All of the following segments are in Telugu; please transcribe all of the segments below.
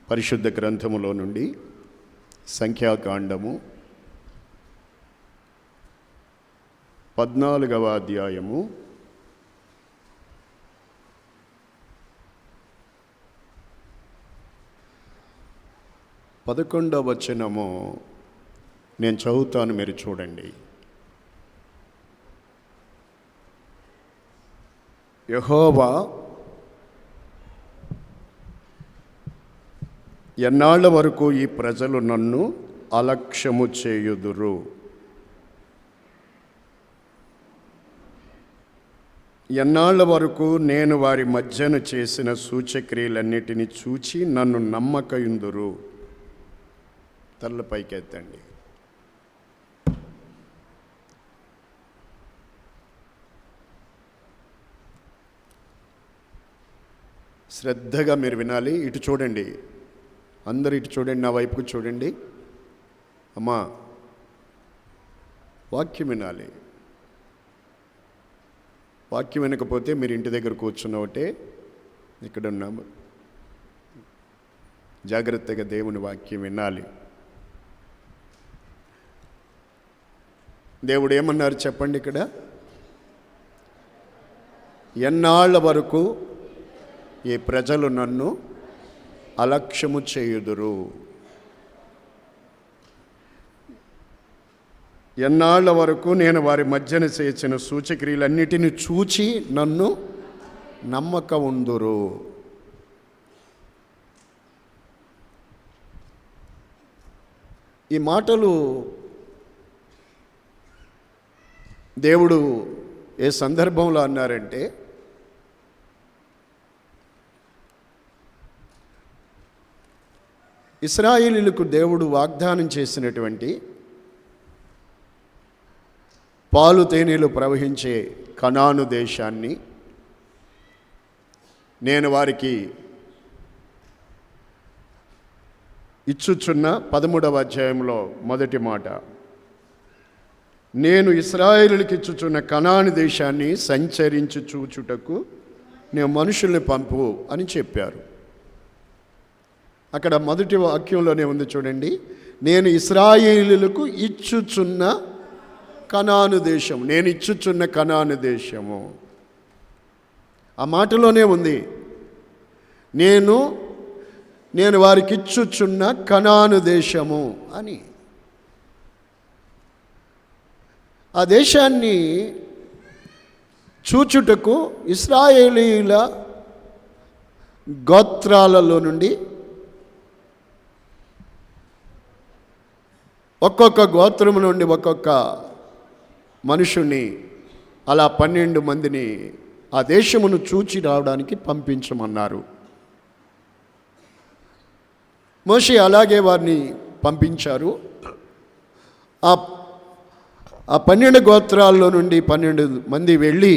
పరిశుద్ధ గ్రంథములో నుండి సంఖ్యాకాండము 14వ అధ్యాయము 11వ వచనము నేను చదువుతాను, మీరు చూడండి. యెహోవా ఎన్నాళ్ళ వరకు ఈ ప్రజలు నన్ను అలక్ష్యము చేయుదురు? ఎన్నాళ్ళ వరకు నేను వారి మధ్యన చేసిన సూచక్రియలన్నిటినీ చూచి నన్ను నమ్మకయుందురు? తల్ల పైకెత్తండి. శ్రద్ధగా మీరు వినాలి. ఇటు చూడండి, అందరూ ఇటు చూడండి, నా వైపుకు చూడండి. అమ్మా, వాక్యం వినాలి. వాక్యం వినకపోతే మీరు ఇంటి దగ్గర కూర్చున్న ఒకటే, ఇక్కడ ఉన్నాము. జాగ్రత్తగా దేవుని వాక్యం వినాలి. దేవుడు ఏమన్నారు చెప్పండి ఇక్కడ? ఎన్నాళ్ళ వరకు ఈ ప్రజలు నన్ను అలక్ష్యము చేయుదురు? ఎన్నాళ్ళ వరకు నేను వారి మధ్యన చేసిన సూచక్రియలన్నిటిని చూచి నన్ను నమ్మక ఉందురు? ఈ మాటలు దేవుడు ఏ సందర్భంలో అన్నారంటే, ఇశ్రాయేలీయులకు దేవుడు వాగ్దానం చేసినటువంటి పాలు తేనెలు ప్రవహించే కనాను దేశాన్ని నేను వారికి ఇచ్చుచున్న 13వ అధ్యాయంలో మొదటి మాట, నేను ఇశ్రాయేలులకు ఇచ్చుచున్న కనాను దేశాన్ని సంచరించి చూచుటకు నేను మనుషుల్ని పంపు అని చెప్పారు. అక్కడ మొదటి వాక్యంలోనే ఉంది చూడండి, నేను ఇశ్రాయేలులకు ఇచ్చుచున్న కనాను దేశం, నేను ఇచ్చుచున్న కనాను దేశము. ఆ మాటలోనే ఉంది, నేను వారికి ఇచ్చుచున్న కనాను దేశము అని. ఆ దేశాన్ని చూచుటకు ఇశ్రాయేలీయుల గోత్రాలలో నుండి ఒక్కొక్క గోత్రము నుండి ఒక్కొక్క మనుషుని, అలా 12 మందిని ఆ దేశమును చూచి రావడానికి పంపించమన్నారు. మోషే అలాగే వారిని పంపించారు. ఆ 12 గోత్రాల్లో నుండి 12 మంది వెళ్ళి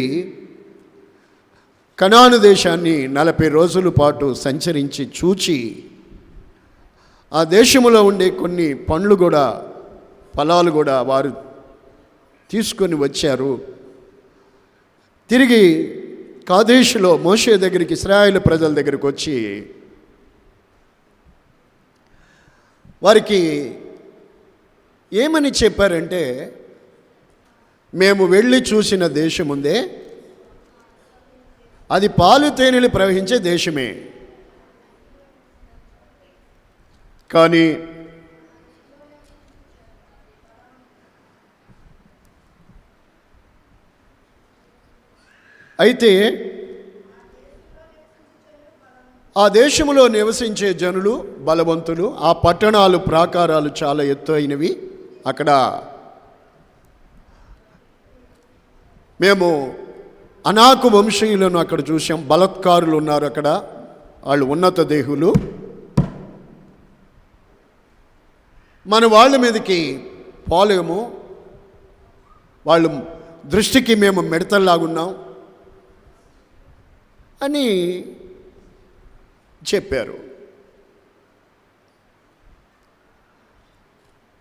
కనాను దేశాన్ని 40 రోజుల పాటు సంచరించి చూచి ఆ దేశంలో ఉండే కొన్ని పండ్లు కూడా, ఫలాలు కూడా వారు తీసుకొని వచ్చారు. తిరిగి కాదేశులో మోషే దగ్గరికి, ఇశ్రాయేలు ప్రజల దగ్గరికి వచ్చి వారికి ఏమని చెప్పారంటే, మేము వెళ్ళి చూసిన దేశం ఉందే, అది పాలు తేనెలు ప్రవహించే దేశమే, కానీ అయితే ఆ దేశంలో నివసించే జనులు బలవంతులు, ఆ పట్టణాలు ప్రాకారాలు చాలా ఎత్తైనవి. అక్కడ మేము అనాకు వంశీయులను అక్కడ చూసాం. బలత్కారులు ఉన్నారు అక్కడ, వాళ్ళు ఉన్నత దేహులు. మన వాళ్ళ మీదకి పోలేము, వాళ్ళు దృష్టికి మేము మిడతల్లాగున్నాం అని చెప్పారు.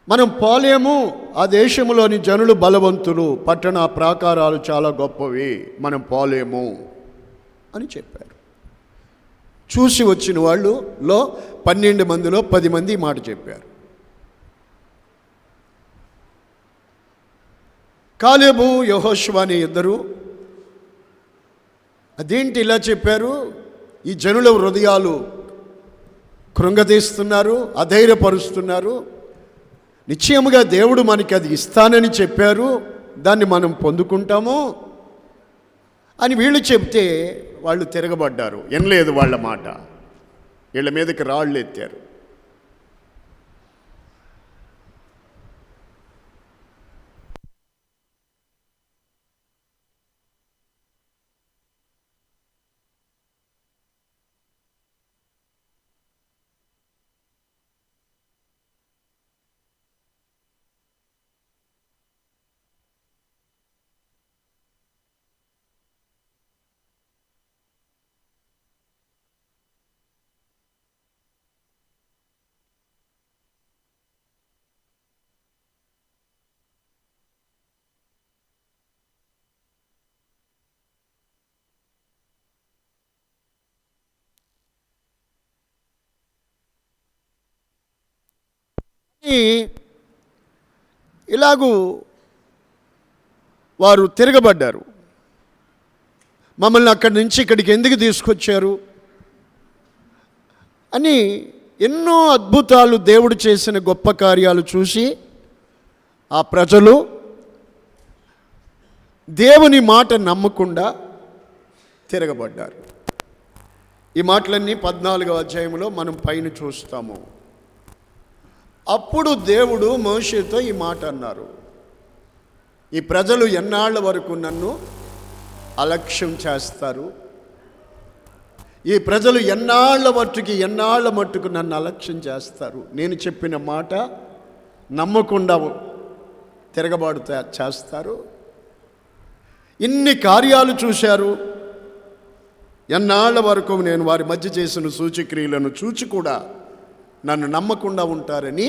మనం పోలేము, ఆ దేశంలోని జనులు బలవంతులు, పట్టణ ప్రాకారాలు చాలా గొప్పవి, మనం పోలేము అని చెప్పారు. చూసి వచ్చిన వాళ్ళులో 12 మందిలో 10 మంది ఈ మాట చెప్పారు. కాలేబు, యెహోషువ అనే ఇద్దరు, అదేంటి ఇలా చెప్పారు, ఈ జనుల హృదయాలు కృంగదీస్తున్నారు, అధైర్యపరుస్తున్నారు, నిశ్చయముగా దేవుడు మనకి అది ఇస్తానని చెప్పారు, దాన్ని మనం పొందుకుంటాము అని వీళ్ళు చెప్తే వాళ్ళు తిరగబడ్డారు. వినలేదు వాళ్ళ మాట, వీళ్ళ మీదకి రాళ్ళు ఎత్తారు. ఇలాగూ వారు తిరగబడ్డారు. మమ్మల్ని అక్కడి నుంచి ఇక్కడికి ఎందుకు తీసుకొచ్చారు అని ఎన్నో అద్భుతాలు, దేవుడు చేసిన గొప్ప కార్యాలు చూసి ఆ ప్రజలు దేవుని మాట నమ్మకుండా తిరగబడ్డారు. ఈ మాటలన్నీ 14వ అధ్యాయంలో మనం పైన చూస్తాము. అప్పుడు దేవుడు మోషేతో ఈ మాట అన్నారు, ఈ ప్రజలు ఎన్నాళ్ళ వరకు నన్ను అలక్ష్యం చేస్తారు, ఈ ప్రజలు ఎన్నాళ్ళ మట్టుకు నన్ను అలక్ష్యం చేస్తారు, నేను చెప్పిన మాట నమ్మకుండా తిరగబాటు చేస్తారు, ఇన్ని కార్యాలు చూశారు, ఎన్నాళ్ళ వరకు నేను వారి మధ్య చేసిన సూచక్రియలను చూచి కూడా నన్ను నమ్మకుండా ఉంటారని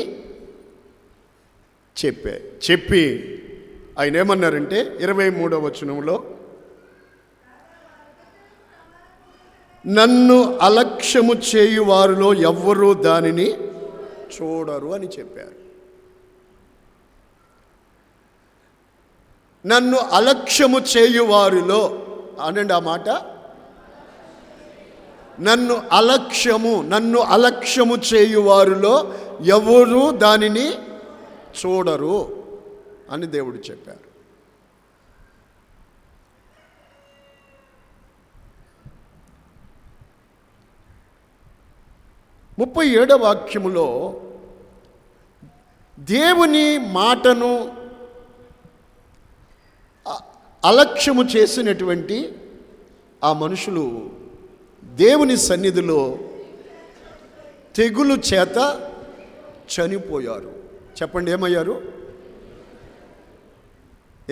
చెప్పి ఆయన ఏమన్నారంటే 23వ వచనంలో, నన్ను అలక్ష్యము చేయువారిలో ఎవ్వరూ దానిని చూడరు అని చెప్పారు. నన్ను అలక్ష్యము చేయువారిలో అనండి ఆ మాట, నన్ను అలక్ష్యము చేయువారిలో ఎవరు దానిని చూడరు అని దేవుడు చెప్పారు. ముప్పై 37వ వాక్యములో దేవుని మాటను అలక్ష్యము చేసినటువంటి ఆ మనుషులు దేవుని సన్నిధిలో తెగులు చేత చనిపోయారు. చెప్పండి,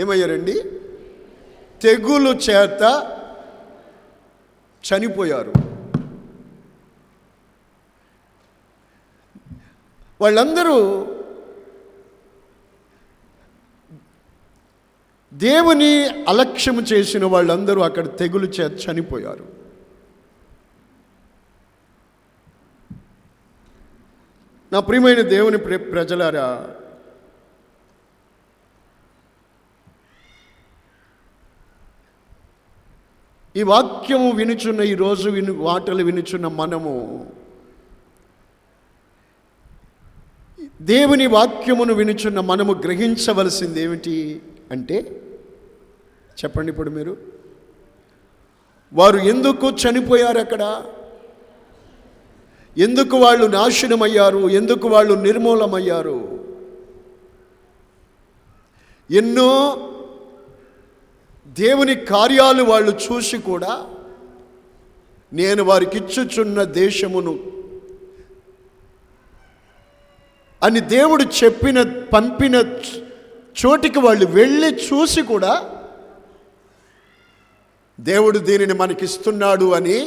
ఏమయ్యారండి? తెగులు చేత చనిపోయారు. వాళ్ళందరూ దేవుని అలక్ష్యము చేసిన వాళ్ళందరూ అక్కడ తెగులు చేత చనిపోయారు. నా ప్రియమైన దేవుని ప్రజలారా, ఈ వాక్యము వినుచున్న, ఈరోజు మాటలు వినుచున్న మనము దేవుని వాక్యమును వినుచున్న మనము గ్రహించవలసింది ఏమిటి అంటే, చెప్పండి ఇప్పుడు మీరు, వారు ఎందుకు చనిపోయారు, అక్కడ ఎందుకు వాళ్ళు నాశనమయ్యారు, ఎందుకు వాళ్ళు నిర్మూలమయ్యారు? ఎన్నో దేవుని కార్యాలు వాళ్ళు చూసి కూడా నేను వారికి ఇచ్చుచున్న దేశమును అని దేవుడు పంపిన చోటికి వాళ్ళు వెళ్ళి చూసి కూడా దేవుడు దీనిని మనకిస్తున్నాడు అని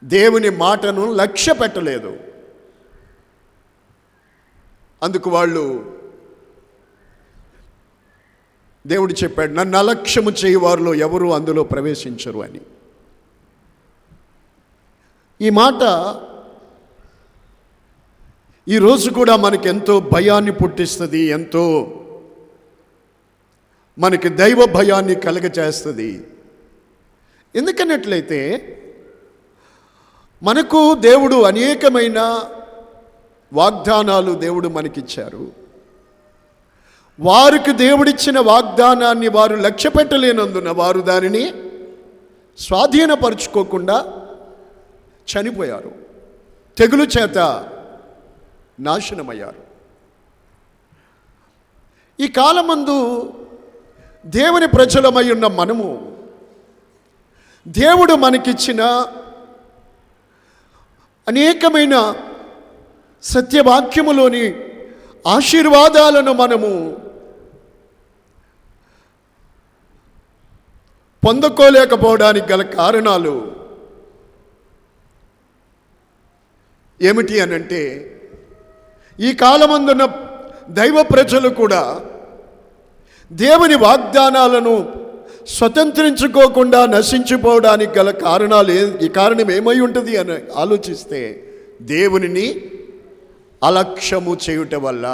దేవుని మాటను లక్ష్య పెట్టలేదు. అందుకు వాళ్ళు, దేవుడు చెప్పాడు, నన్ను అలక్ష్యము చేయువారిలో ఎవరు అందులో ప్రవేశించరు అని. ఈ మాట ఈరోజు కూడా మనకెంతో భయాన్ని పుట్టిస్తుంది, ఎంతో మనకి దైవ భయాన్ని కలుగజేస్తుంది. ఎందుకన్నట్లయితే మనకు దేవుడు అనేకమైన వాగ్దానాలు దేవుడు మనకిచ్చారు. వారికి దేవుడిచ్చిన వాగ్దానాన్ని వారు లక్ష్య పెట్టలేనందున వారు దానిని స్వాధీనపరుచుకోకుండా చనిపోయారు, తెగులు చేత నాశనమయ్యారు. ఈ కాలమందు దేవుని ప్రజలమై ఉన్న మనము దేవుడు మనకిచ్చిన అనేకమైన సత్యవాక్యములోని ఆశీర్వాదాలను మనము పొందుకోలేకపోవడానికి గల కారణాలు ఏమిటి అనంటే, ఈ కాలమందున్న దైవ ప్రజలు కూడా దేవుని వాగ్దానాలను స్వతంత్రించుకోకుండా నశించిపోవడానికి గల కారణాలు ఈ కారణం ఏమై ఉంటుంది అని ఆలోచిస్తే, దేవునిని అలక్ష్యము చేయుట వల్ల.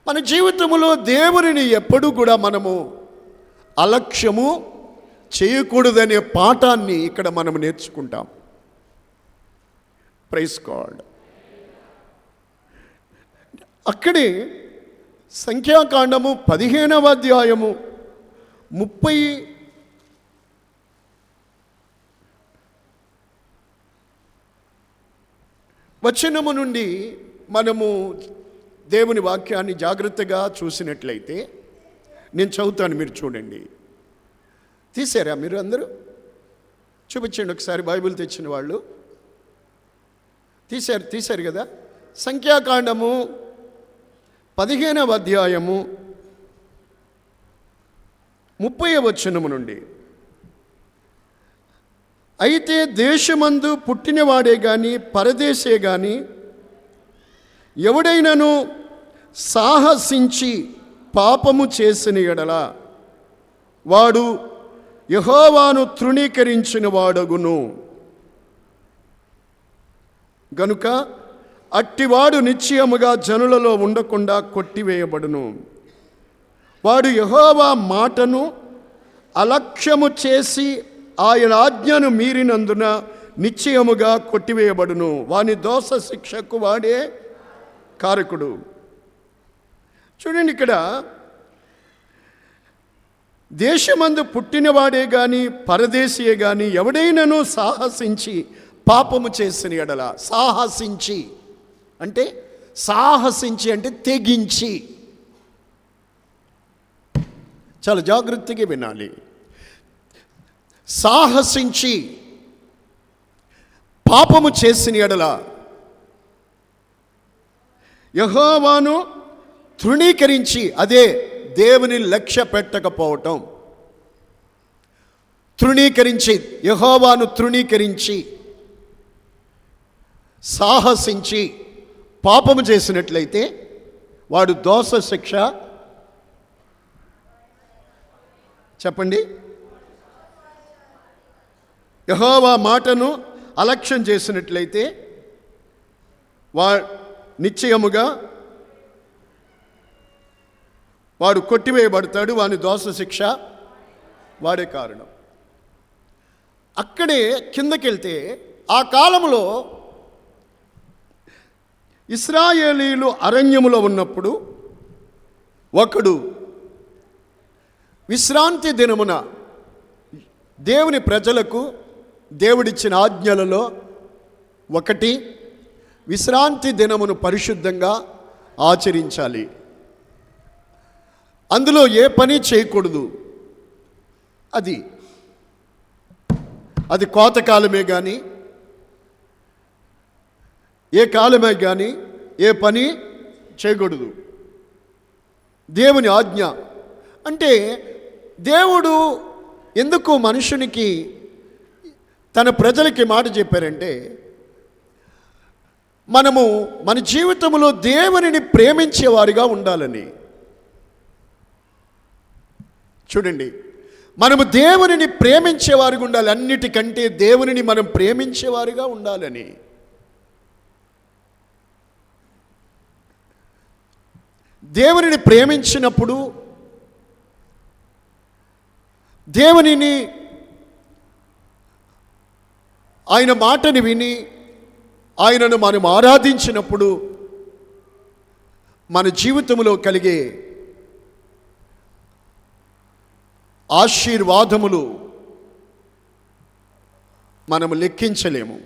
మన జీవితంలో దేవునిని ఎప్పుడూ కూడా మనము అలక్ష్యము చేయకూడదనే పాఠాన్ని ఇక్కడ మనం నేర్చుకుంటాం. Praise God. అక్కడే సంఖ్యాకాండము 15వ అధ్యాయము 30 వచనము నుండి మనము దేవుని వాక్యాన్ని జాగ్రత్తగా చూసినట్లయితే, నేను చదువుతాను, మీరు చూడండి. తీసారా మీరు అందరూ? చూపించండి ఒకసారి, బైబిల్ తెచ్చిన వాళ్ళు తీశారు కదా. సంఖ్యాకాండము 15వ అధ్యాయము 30వ వచనము నుండి, అయితే దేశమందు పుట్టినవాడే గాని పరదేశే గాని ఎవడైనను సాహసించి పాపము చేసిన ఎడల వాడు యెహోవాను తృణీకరించిన వాడగును. గనుక అట్టివాడు నిశ్చయముగా జనులలో ఉండకుండా కొట్టివేయబడును. వాడు యెహోవా మాటను అలక్ష్యము చేసి ఆయన ఆజ్ఞను మీరినందున నిశ్చయముగా కొట్టివేయబడును. వాని దోష శిక్షకు వాడే కారకుడు. చూడండి, ఇక్కడ దేశమందు పుట్టినవాడే గాని పరదేశీయే గాని ఎవడైనను సాహసించి పాపము చేసిన ఎడల, సాహసించి అంటే తెగించి, చాలా జాగ్రత్తగా వినాలి. సాహసించి పాపము చేసిన ఎడల యెహోవాను తృణీకరించి, అదే దేవుని లక్ష్య పెట్టకపోవటం, తృణీకరించి, యెహోవాను తృణీకరించి సాహసించి పాపము చేసినట్లయితే వాడు దోష శిక్ష, చెప్పండి, యెహోవా మాటను అలక్ష్యం చేసినట్లయితే నిశ్చయముగా వాడు కొట్టివేయబడతాడు. వాని దోష శిక్ష వాడే కారణం. అక్కడే కిందకెళ్తే, ఆ కాలంలో ఇశ్రాయేలీలు అరణ్యములో ఉన్నప్పుడు ఒకడు విశ్రాంతి దినమున దేవుని ప్రజలకు దేవుడిచ్చిన ఆజ్ఞలలో ఒకటి, విశ్రాంతి దినమును పరిశుద్ధంగా ఆచరించాలి. అందులో ఏ పని చేయకూడదు. అది కోతకాలమే కానీ ఏ కాలమే కానీ ఏ పని చేయకూడదు. దేవుని ఆజ్ఞ అంటే, దేవుడు ఎందుకు మనుషునికి తన ప్రజలకి మాట చెప్పారంటే, మనము మన జీవితంలో దేవునిని ప్రేమించేవారిగా ఉండాలని. చూడండి, మనము దేవునిని ప్రేమించేవారుగా ఉండాలి. అన్నిటికంటే దేవునిని మనం ప్రేమించేవారుగా ఉండాలని. దేవునిని ప్రేమించినప్పుడు దేవునిని, ఆయన మాటని విని ఆయనను మనం ఆరాధించినప్పుడు మన జీవితంలో కలిగే ఆశీర్వాదములు మనము లెక్కించలేము.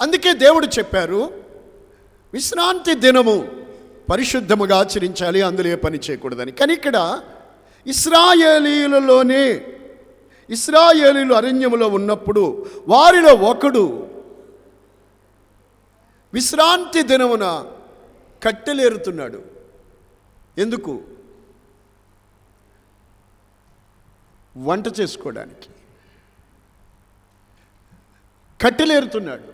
అందుకే దేవుడు చెప్పారు, విశ్రాంతి దినము పరిశుద్ధముగా ఆచరించాలి, అందులో ఏ పని చేయకూడదని. కానీ ఇక్కడ ఇశ్రాయేలీయులు అరణ్యములో ఉన్నప్పుడు వారిలో ఒకడు విశ్రాంతి దినమున కట్టెలేరుతున్నాడు. ఎందుకు? వంట చేసుకోవడానికి కట్టెలేరుతున్నాడు.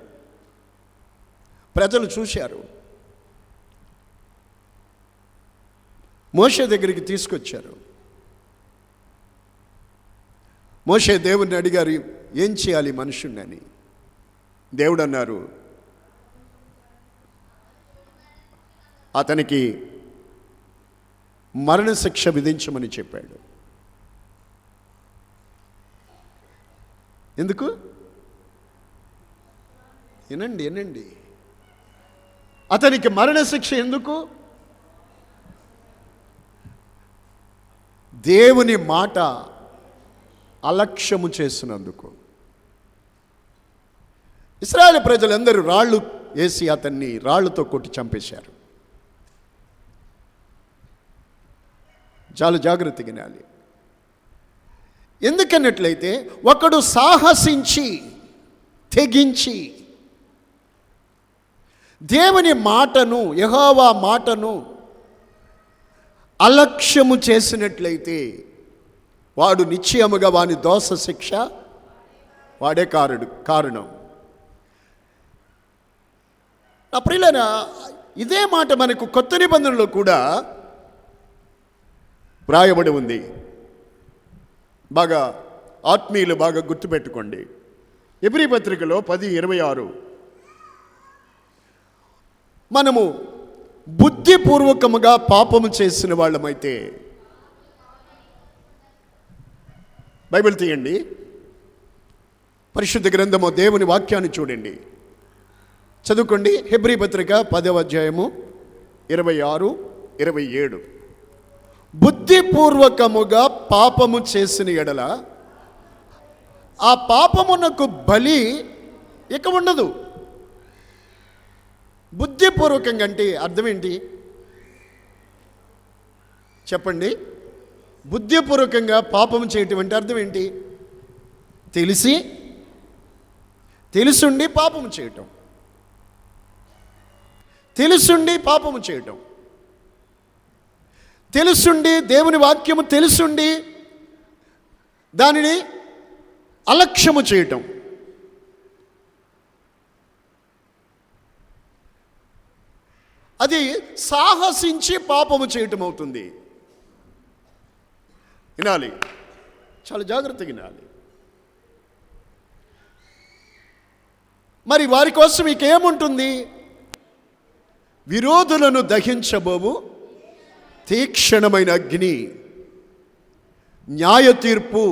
ప్రజలు చూశారు, మోషే దగ్గరికి తీసుకొచ్చారు. మోషే దేవుడిని అడిగారు, ఏం చేయాలి మనుషుణ్ణి అని. దేవుడు అన్నారు, అతనికి మరణశిక్ష విధించమని చెప్పాడు. ఎందుకు? వినండి. అతనికి మరణశిక్ష ఎందుకు? దేవుని మాట అలక్ష్యము చేసినందుకు. ఇశ్రాయేలు ప్రజలందరూ రాళ్ళు వేసి అతన్ని రాళ్లతో కొట్టి చంపేశారు. చాలా జాగ్రత్తగా వినాలి. ఎందుకన్నట్లయితే ఒకడు సాహసించి తెగించి దేవుని మాటను, యెహోవా మాటను అలక్ష్యము చేసినట్లయితే వాడు నిశ్చయముగా వాని దోష శిక్ష వాడే కారణం. నా ప్రియులైన, ఇదే మాట మనకు కొత్త నిబంధనలో కూడా వ్రాయబడి ఉంది. బాగా ఆత్మీయులు బాగా గుర్తుపెట్టుకోండి. ఎబ్రీ పత్రికలో 10:26 మనము బుద్ధిపూర్వకముగా పాపము చేసిన వాళ్ళమైతే, బైబిల్ తీయండి, పరిశుద్ధ గ్రంథము దేవుని వాక్యాన్ని చూడండి, చదువుకోండి. హెబ్రీ పత్రిక 10వ అధ్యాయము 26, 27. బుద్ధిపూర్వకముగా పాపము చేసిన ఎడల ఆ పాపమునకు బలి ఇక ఉండదు. బుద్ధిపూర్వకంగా అంటే అర్థం ఏంటి చెప్పండి? బుద్ధిపూర్వకంగా పాపము చేయటం అంటే అర్థం ఏంటి? తెలుసుండి పాపము చేయటం, తెలుసుండి దేవుని వాక్యము తెలుసుండి దానిని అలక్ష్యము చేయటం. అది సాహసించి పాపము చేయటం అవుతుంది. వినాలి, చాలా జాగ్రత్తగా వినాలి. మరి వారి కోసం మీకేముంటుంది? విరోధులను దహించబోవు తీక్షణమైన అగ్ని, న్యాయ తీర్పు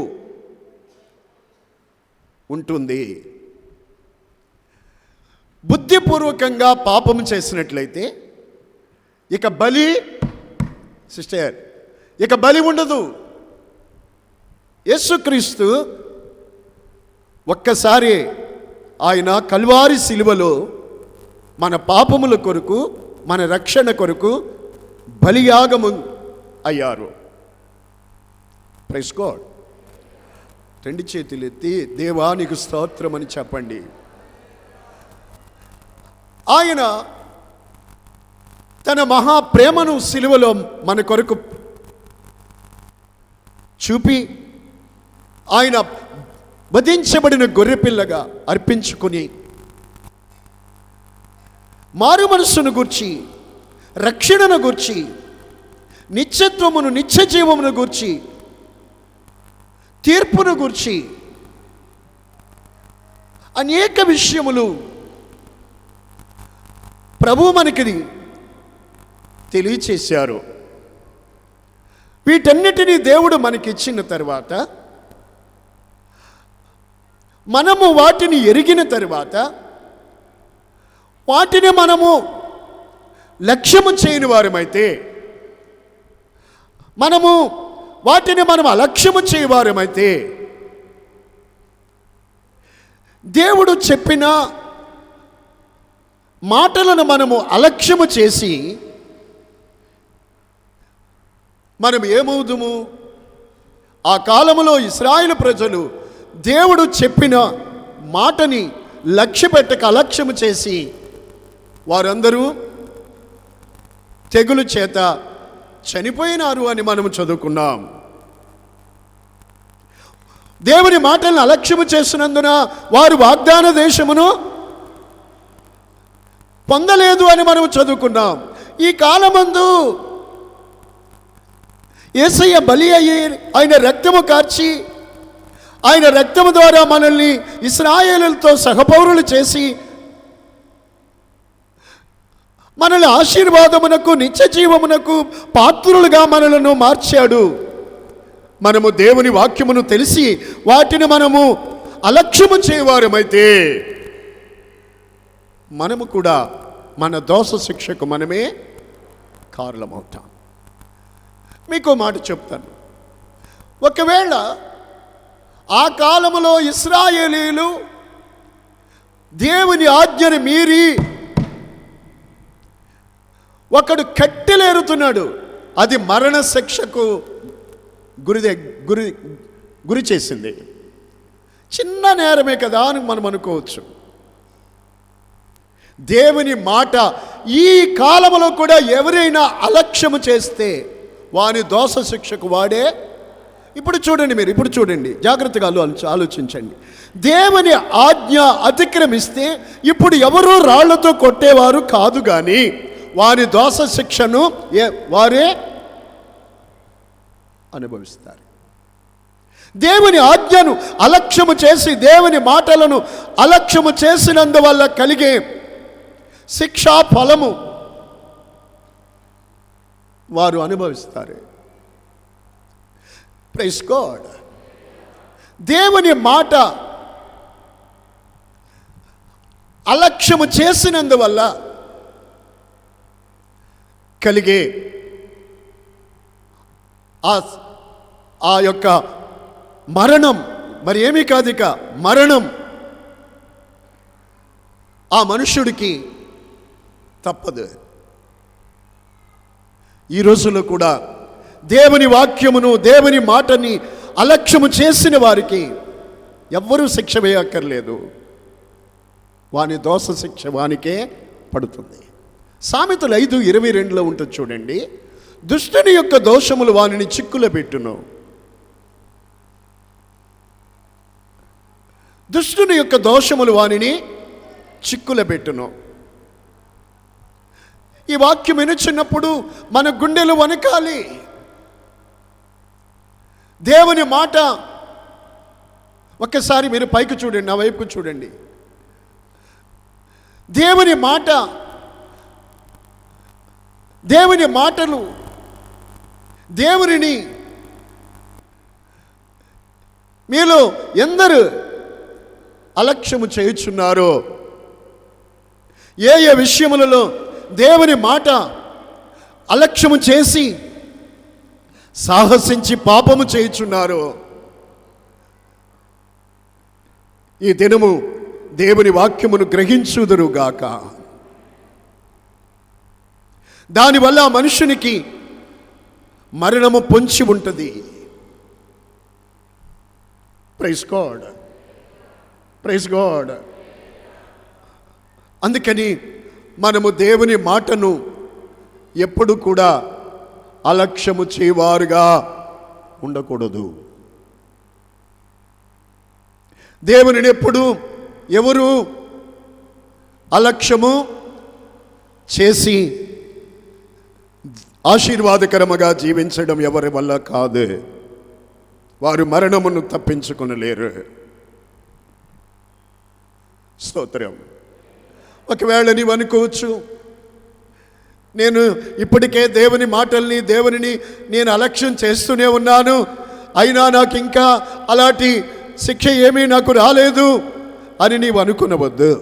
ఉంటుంది. బుద్ధిపూర్వకంగా పాపము చేసినట్లయితే ఇక బలి ఉండదు. యేసుక్రీస్తు ఒక్కసారి ఆయన కల్వారి శిలువలో మన పాపముల కొరకు, మన రక్షణ కొరకు బలియాగము అయ్యారు. Praise God. రెండు చేతులు ఎత్తి దేవానికి స్తోత్రం అని చెప్పండి. ఆయన తన మహాప్రేమను సిలువలో మన కొరకు చూపి ఆయన వధించబడిన గొర్రెపిల్లగా అర్పించుకొని మారు మనస్సును గూర్చి, రక్షణను గూర్చి, నిత్యత్వమును, నిత్య జీవమును గూర్చి, తీర్పును గూర్చి అనేక విషయములు ప్రభువు మనకి తెలియచేశారు. వీటన్నిటినీ దేవుడు మనకిచ్చిన తర్వాత మనము వాటిని ఎరిగిన తర్వాత వాటిని మనము లక్ష్యము చేయని వారమైతే, మనము అలక్ష్యము చేయవారమైతే, దేవుడు చెప్పిన మాటలను మనము అలక్ష్యము చేసి మనం ఏమవుదుము? ఆ కాలములో ఇశ్రాయేలు ప్రజలు దేవుడు చెప్పిన మాటని లక్ష్యపెట్టక అలక్ష్యము చేసి వారందరూ తెగులు చేత చనిపోయినారు అని మనము చదువుకున్నాం. దేవుని మాటలను అలక్ష్యము చేసినందున వారు వాగ్దాన దేశమును పొందలేదు అని మనము చదువుకున్నాం. ఈ కాలమందు యేసయ్య బలి అయ్యి ఆయన రక్తము కార్చి, ఆయన రక్తము ద్వారా మనల్ని ఇశ్రాయేలులతో సహపౌరులు చేసి మనల్ని ఆశీర్వాదమునకు, నిత్య జీవమునకు పాత్రులుగా మనలను మార్చాడు. మనము దేవుని వాక్యమును తెలిసి వాటిని మనము అలక్ష్యము చేయవారమైతే మనము కూడా మన దోష శిక్షకు మనమే కారణమవుతాం. మీకు మాట చెప్తాను. ఒకవేళ ఆ కాలములో ఇశ్రాయేలీలు దేవుని ఆజ్ఞను మీరి ఒకడు కట్టెలేరుతున్నాడు, అది మరణ శిక్షకు గురి చేసింది. చిన్న నేరమే కదా అని మనం అనుకోవచ్చు. దేవుని మాట ఈ కాలములో కూడా ఎవరైనా అలక్ష్యము చేస్తే వాని దోష శిక్షకు వాడే. ఇప్పుడు చూడండి, జాగ్రత్తగా ఆలోచించండి. దేవుని ఆజ్ఞ అతిక్రమిస్తే ఇప్పుడు ఎవరూ రాళ్లతో కొట్టేవారు కాదు, కానీ వారి దోష శిక్షను వారే అనుభవిస్తారు. దేవుని ఆజ్ఞను అలక్ష్యము చేసి, దేవుని మాటలను అలక్ష్యము చేసినందువల్ల కలిగే శిక్షా ఫలము వారు అనుభవిస్తారు. Praise God. దేవుని మాట అలక్ష్యము చేసినందువల్ల కలిగే ఆ యొక్క మరణం మరి ఏమీ కాదు, ఇక మరణం ఆ మనుష్యుడికి తప్పదు. ఈ రోజుల్లో కూడా దేవుని వాక్యమును, దేవుని మాటని అలక్ష్యము చేసిన వారికి ఎవ్వరూ శిక్ష వేయక్కర్లేదు. వాని దోష శిక్ష వానికే పడుతుంది. సామెతలు 5:22 ఉంటుంది చూడండి. దుష్టుని యొక్క దోషములు వానిని చిక్కులో పెట్టును. దుష్టుని యొక్క దోషములు వానిని చిక్కులో పెట్టును. ఈ వాక్యం వినుచున్నప్పుడు మన గుండెలు వణకాలి. దేవుని మాట ఒక్కసారి మీరు పైకి చూడండి, నా వైపుకు చూడండి. దేవుని మాటలు దేవునిని మీలో ఎందరు అలక్ష్యము చేయుచున్నారో, ఏ విషయములలో దేవుని మాట అలక్ష్యము చేసి సాహసించి పాపము చేయుచున్నారో, ఈ దినము దేవుని వాక్యమును గ్రహించుదురుగాక. దానివల్ల మనుషునికి మరణము పొంచి ఉంటుంది. Praise God, praise God. అందుకని మనము దేవుని మాటను ఎప్పుడు కూడా అలక్ష్యము చేయవారుగా ఉండకూడదు. దేవునిని ఎప్పుడు ఎవరు అలక్ష్యము చేసి ఆశీర్వాదకరముగా జీవించడం ఎవరి వల్ల కాదు. వారు మరణమును తప్పించుకొనలేరు. స్తోత్రం. ఒకవేళ నీవు అనుకోవచ్చు, నేను ఇప్పటికే దేవుని మాటల్ని దేవునిని నేను అలక్ష్యం చేస్తూనే ఉన్నాను, అయినా నాకు ఇంకా అలాంటి శిక్ష ఏమీ నాకు రాలేదు అని నీవు అనుకునవద్దు.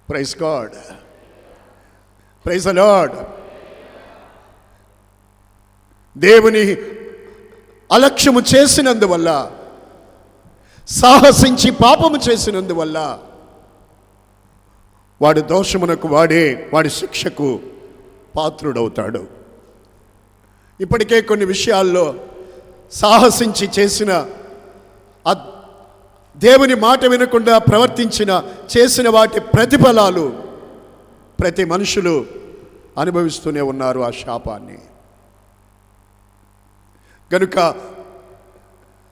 Praise God, praise the Lord. దేవుని అలక్ష్యము చేసినందువల్ల, సాహసించి పాపము చేసినందువల్ల వాడి దోషమునకు వాడి శిక్షకు పాత్రుడవుతాడు. ఇప్పటికే కొన్ని విషయాల్లో సాహసించి దేవుని మాట వినకుండా చేసిన వాటి ప్రతిఫలాలు ప్రతి మనుషులు అనుభవిస్తూనే ఉన్నారు ఆ శాపాన్ని. కనుక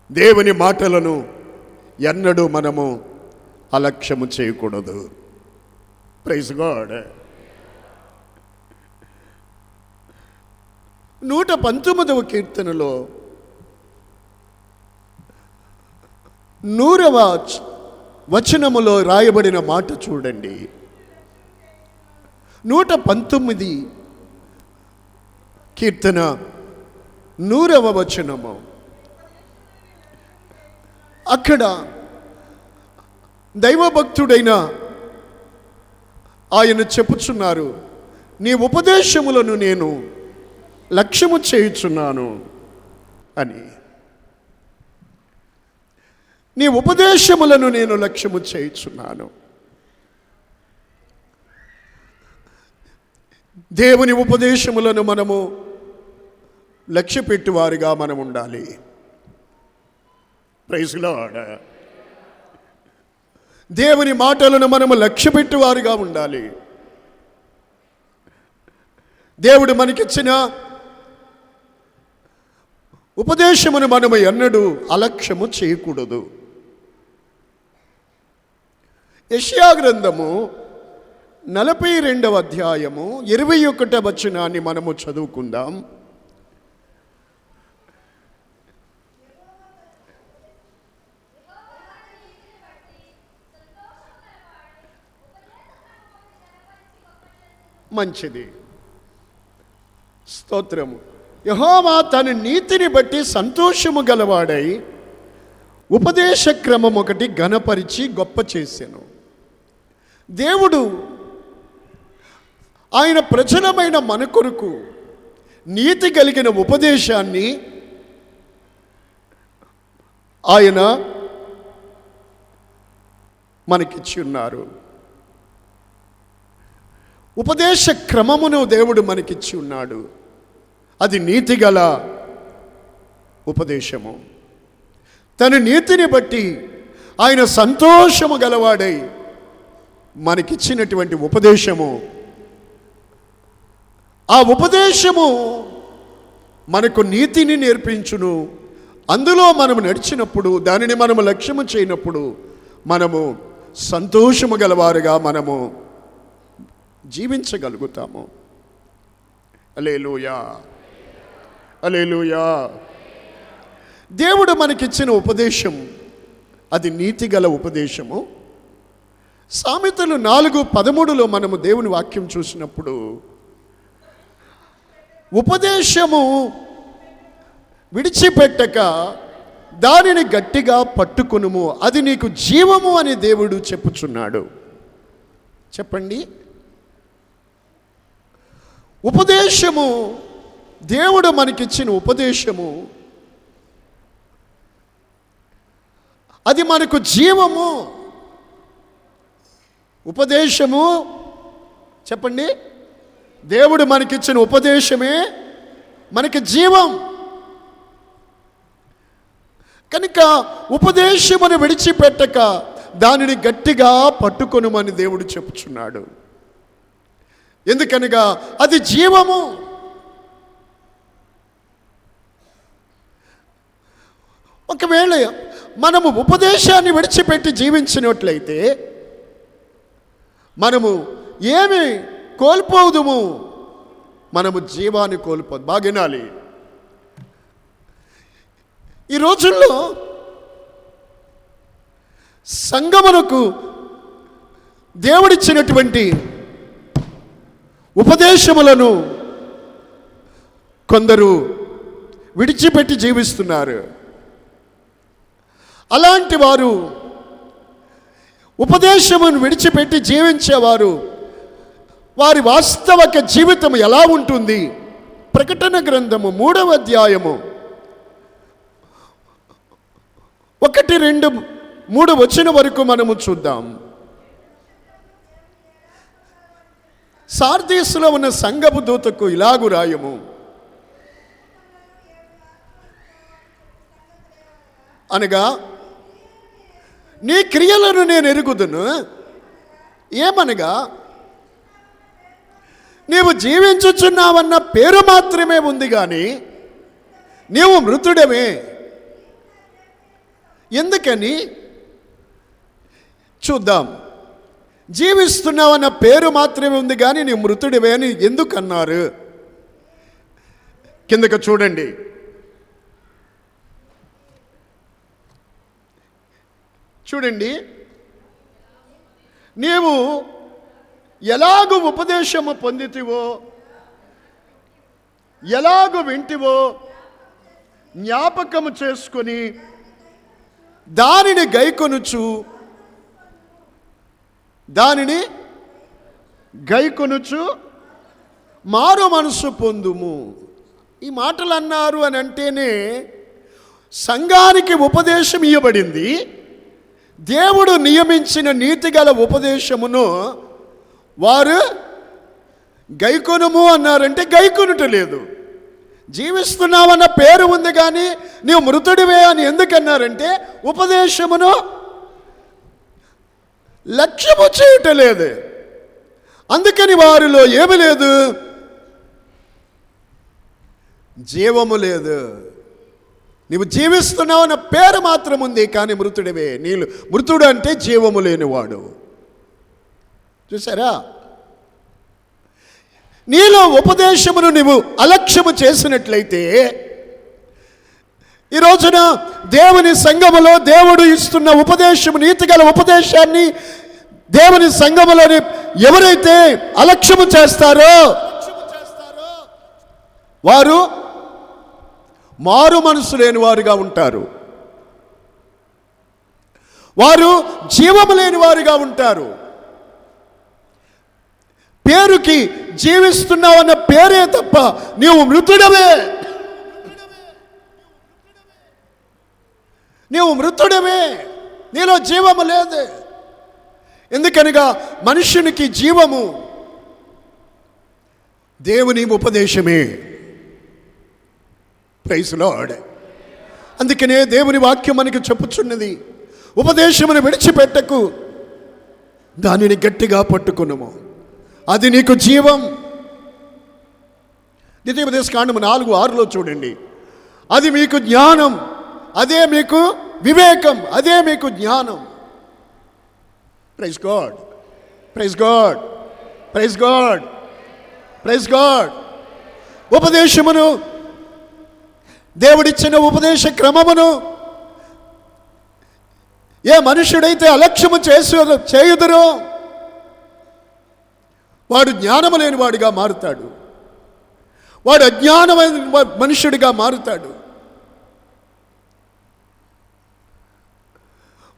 దేవుని మాటలను ఎన్నడూ మనము అలక్ష్యము చేయకూడదు. Praise God. 119వ కీర్తనలో 100వ వచనములో రాయబడిన మాట చూడండి. 119 కీర్తన 100వ వచనము. అక్కడ దైవభక్తుడైన ఆయన చెప్పుచున్నారు, నీ ఉపదేశములను నేను లక్ష్యము చేయుచున్నాను అని. నీ ఉపదేశములను నేను లక్ష్యము చేయుచున్నాను. దేవుని ఉపదేశములను మనము లక్ష్యపెట్టువారిగా మనం ఉండాలి. Praise Lord. దేవుని మాటలను మనము లక్ష్యపెట్టువారిగా ఉండాలి. దేవుడు మనకిచ్చిన ఉపదేశమును మనము ఎన్నడూ అలక్ష్యము చేయకూడదు. యెషయా గ్రంథము 42వ అధ్యాయము 21వ వచనాన్ని మనము చదువుకుందాం. మంచిది. స్తోత్రము. యెహోవా తన నీతిని బట్టి సంతోషము గలవాడై ఉపదేశ క్రమం ఒకటి ఘనపరిచి గొప్ప చేసెను. దేవుడు ఆయన ప్రజలమైన మన కొరకు నీతి కలిగిన ఉపదేశాన్ని ఆయన మనకిచ్చి ఉన్నారు. ఉపదేశ క్రమమును దేవుడు మనకిచ్చి ఉన్నాడు. అది నీతిగల ఉపదేశము. తన నీతిని బట్టి ఆయన సంతోషము గలవాడై మనకిచ్చినటువంటి ఉపదేశము, ఆ ఉపదేశము మనకు నీతిని నేర్పించును. అందులో మనము నడిచినప్పుడు, దానిని మనము లక్ష్యము చేయనప్పుడు మనము సంతోషము గలవారుగా మనము జీవించగలుగుతాము. హల్లెలూయా, హల్లెలూయా. దేవుడు మనకిచ్చిన ఉపదేశం అది నీతిగల ఉపదేశము. సామెతలు 4:13లో మనము దేవుని వాక్యం చూసినప్పుడు, ఉపదేశము విడిచిపెట్టక దానిని గట్టిగా పట్టుకొనుము, అది నీకు జీవము అని దేవుడు చెప్పుచున్నాడు. చెప్పండి. ఉపదేశము, దేవుడు మనకిచ్చిన ఉపదేశము అది మనకు జీవము. ఉపదేశము, చెప్పండి, దేవుడు మనకిచ్చిన ఉపదేశమే మనకి జీవం. కనుక ఉపదేశమును విడిచిపెట్టక దానిని గట్టిగా పట్టుకొనుమని దేవుడు చెప్పుచున్నాడు. ఎందుకనగా అది జీవము. ఒకవేళ మనము ఉపదేశాన్ని విడిచిపెట్టి జీవించినట్లయితే మనము ఏమి కోల్పోదుము, మనము జీవాన్ని కోల్పోదు. బాగా వినాలి. ఈ రోజుల్లో సంగమునకు దేవుడిచ్చినటువంటి ఉపదేశములను కొందరు విడిచిపెట్టి జీవిస్తున్నారు. అలాంటి వారు, ఉపదేశమును విడిచిపెట్టి జీవించేవారు, వారి వాస్తవిక జీవితం ఎలా ఉంటుంది? ప్రకటన గ్రంథము 3వ అధ్యాయము 1, 2, 3 వచనం వరకు మనము చూద్దాం. సార్దీసులో ఉన్న సంఘపు దూతకు ఇలాగు రాయము, అనగా నీ క్రియలను నేను ఎరుగుదును. ఏమనగా నీవు జీవించుచున్నావన్న పేరు మాత్రమే ఉంది కానీ నీవు మృతుడమే. ఎందుకని చూద్దాం. జీవిస్తున్నావన్న పేరు మాత్రమే ఉంది కానీ నీవు మృతుడివే అని ఎందుకన్నారు? కిందకు చూడండి. చూడండి, నీవు ఎలాగూ ఉపదేశము పొందితివో, ఎలాగూ వింటివో జ్ఞాపకము చేసుకొని దానిని గైకొనుచు మారు మనసు పొందుము. ఈ మాటలు అన్నారు అని అంటేనే సంఘానికి ఉపదేశం ఇవ్వబడింది. దేవుడు నియమించిన నీతిగల ఉపదేశమును వారు గైకొనుము అన్నారంటే గైకొనుట లేదు. జీవిస్తున్నావన్న పేరు ఉంది కానీ నీవు మృతుడివే అని ఎందుకన్నారంటే ఉపదేశమును లక్ష్యము చేయటం లేదు. అందుకని వారిలో ఏమి లేదు, జీవము లేదు. నీవు జీవిస్తున్నావు అన్న పేరు మాత్రం ఉంది కానీ మృతుడివే. నీళ్ళు మృతుడు అంటే జీవము లేనివాడు. చూసారా? నీలో ఉపదేశమును నీవు అలక్ష్యము చేసినట్లయితే, ఈ రోజున దేవుని సంఘములో దేవుడు ఇస్తున్న ఉపదేశము, నీతిగల ఉపదేశాన్ని దేవుని సంఘములోని ఎవరైతే అలక్ష్యము చేస్తారో వారు మారు మనసు లేని వారుగా ఉంటారు. వారు జీవము లేని వారుగా ఉంటారు. పేరుకి జీవిస్తున్నావన్న పేరే తప్ప నీవు మృతుడవే. నీవు మృతుడవే, నీలో జీవము లేదు. ఎందుకనగా మనుషునికి జీవము దేవుని ఉపదేశమే. Praise lord. అందుకనే దేవుని వాక్యం మనకి చెప్పుచున్నది, ఉపదేశమును విడిచిపెట్టకు, దానిని గట్టిగా పట్టుకునుము, అది నీకు జీవం. ద్వితీయోపదేశకాండము 4:6 చూడండి. అది మీకు జ్ఞానం, అదే మీకు వివేకం, అదే మీకు జ్ఞానం. Praise God, praise God, praise God, praise God. ఉపదేశమును, దేవుడిచ్చిన ఉపదేశ క్రమమును ఏ మనుషుడైతే అలక్ష్యము చేయుదురో వాడు జ్ఞానము లేని వాడిగా మారుతాడు. వాడు అజ్ఞానమైన మనుషుడిగా మారుతాడు.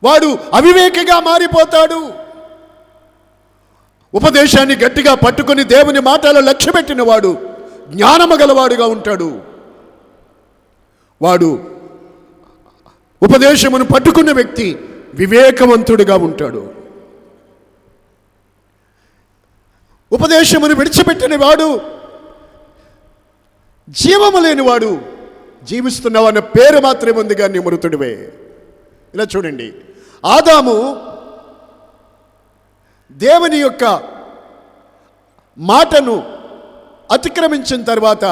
వాడు అవివేకిగా మారిపోతాడు. ఉపదేశాన్ని గట్టిగా పట్టుకొని దేవుని మాటలు లక్ష్యపెట్టిన వాడు జ్ఞానము గలవాడుగా ఉంటాడు. వాడు ఉపదేశమును పట్టుకున్న వ్యక్తి వివేకవంతుడిగా ఉంటాడు. ఉపదేశమును విడిచిపెట్టిన వాడు జీవము లేనివాడు. జీవిస్తున్నావన్న పేరు మాత్రమే ఉంది కానీ మృతుడివే. ఇలా చూడండి, ఆదాము దేవుని యొక్క మాటను అతిక్రమించిన తర్వాత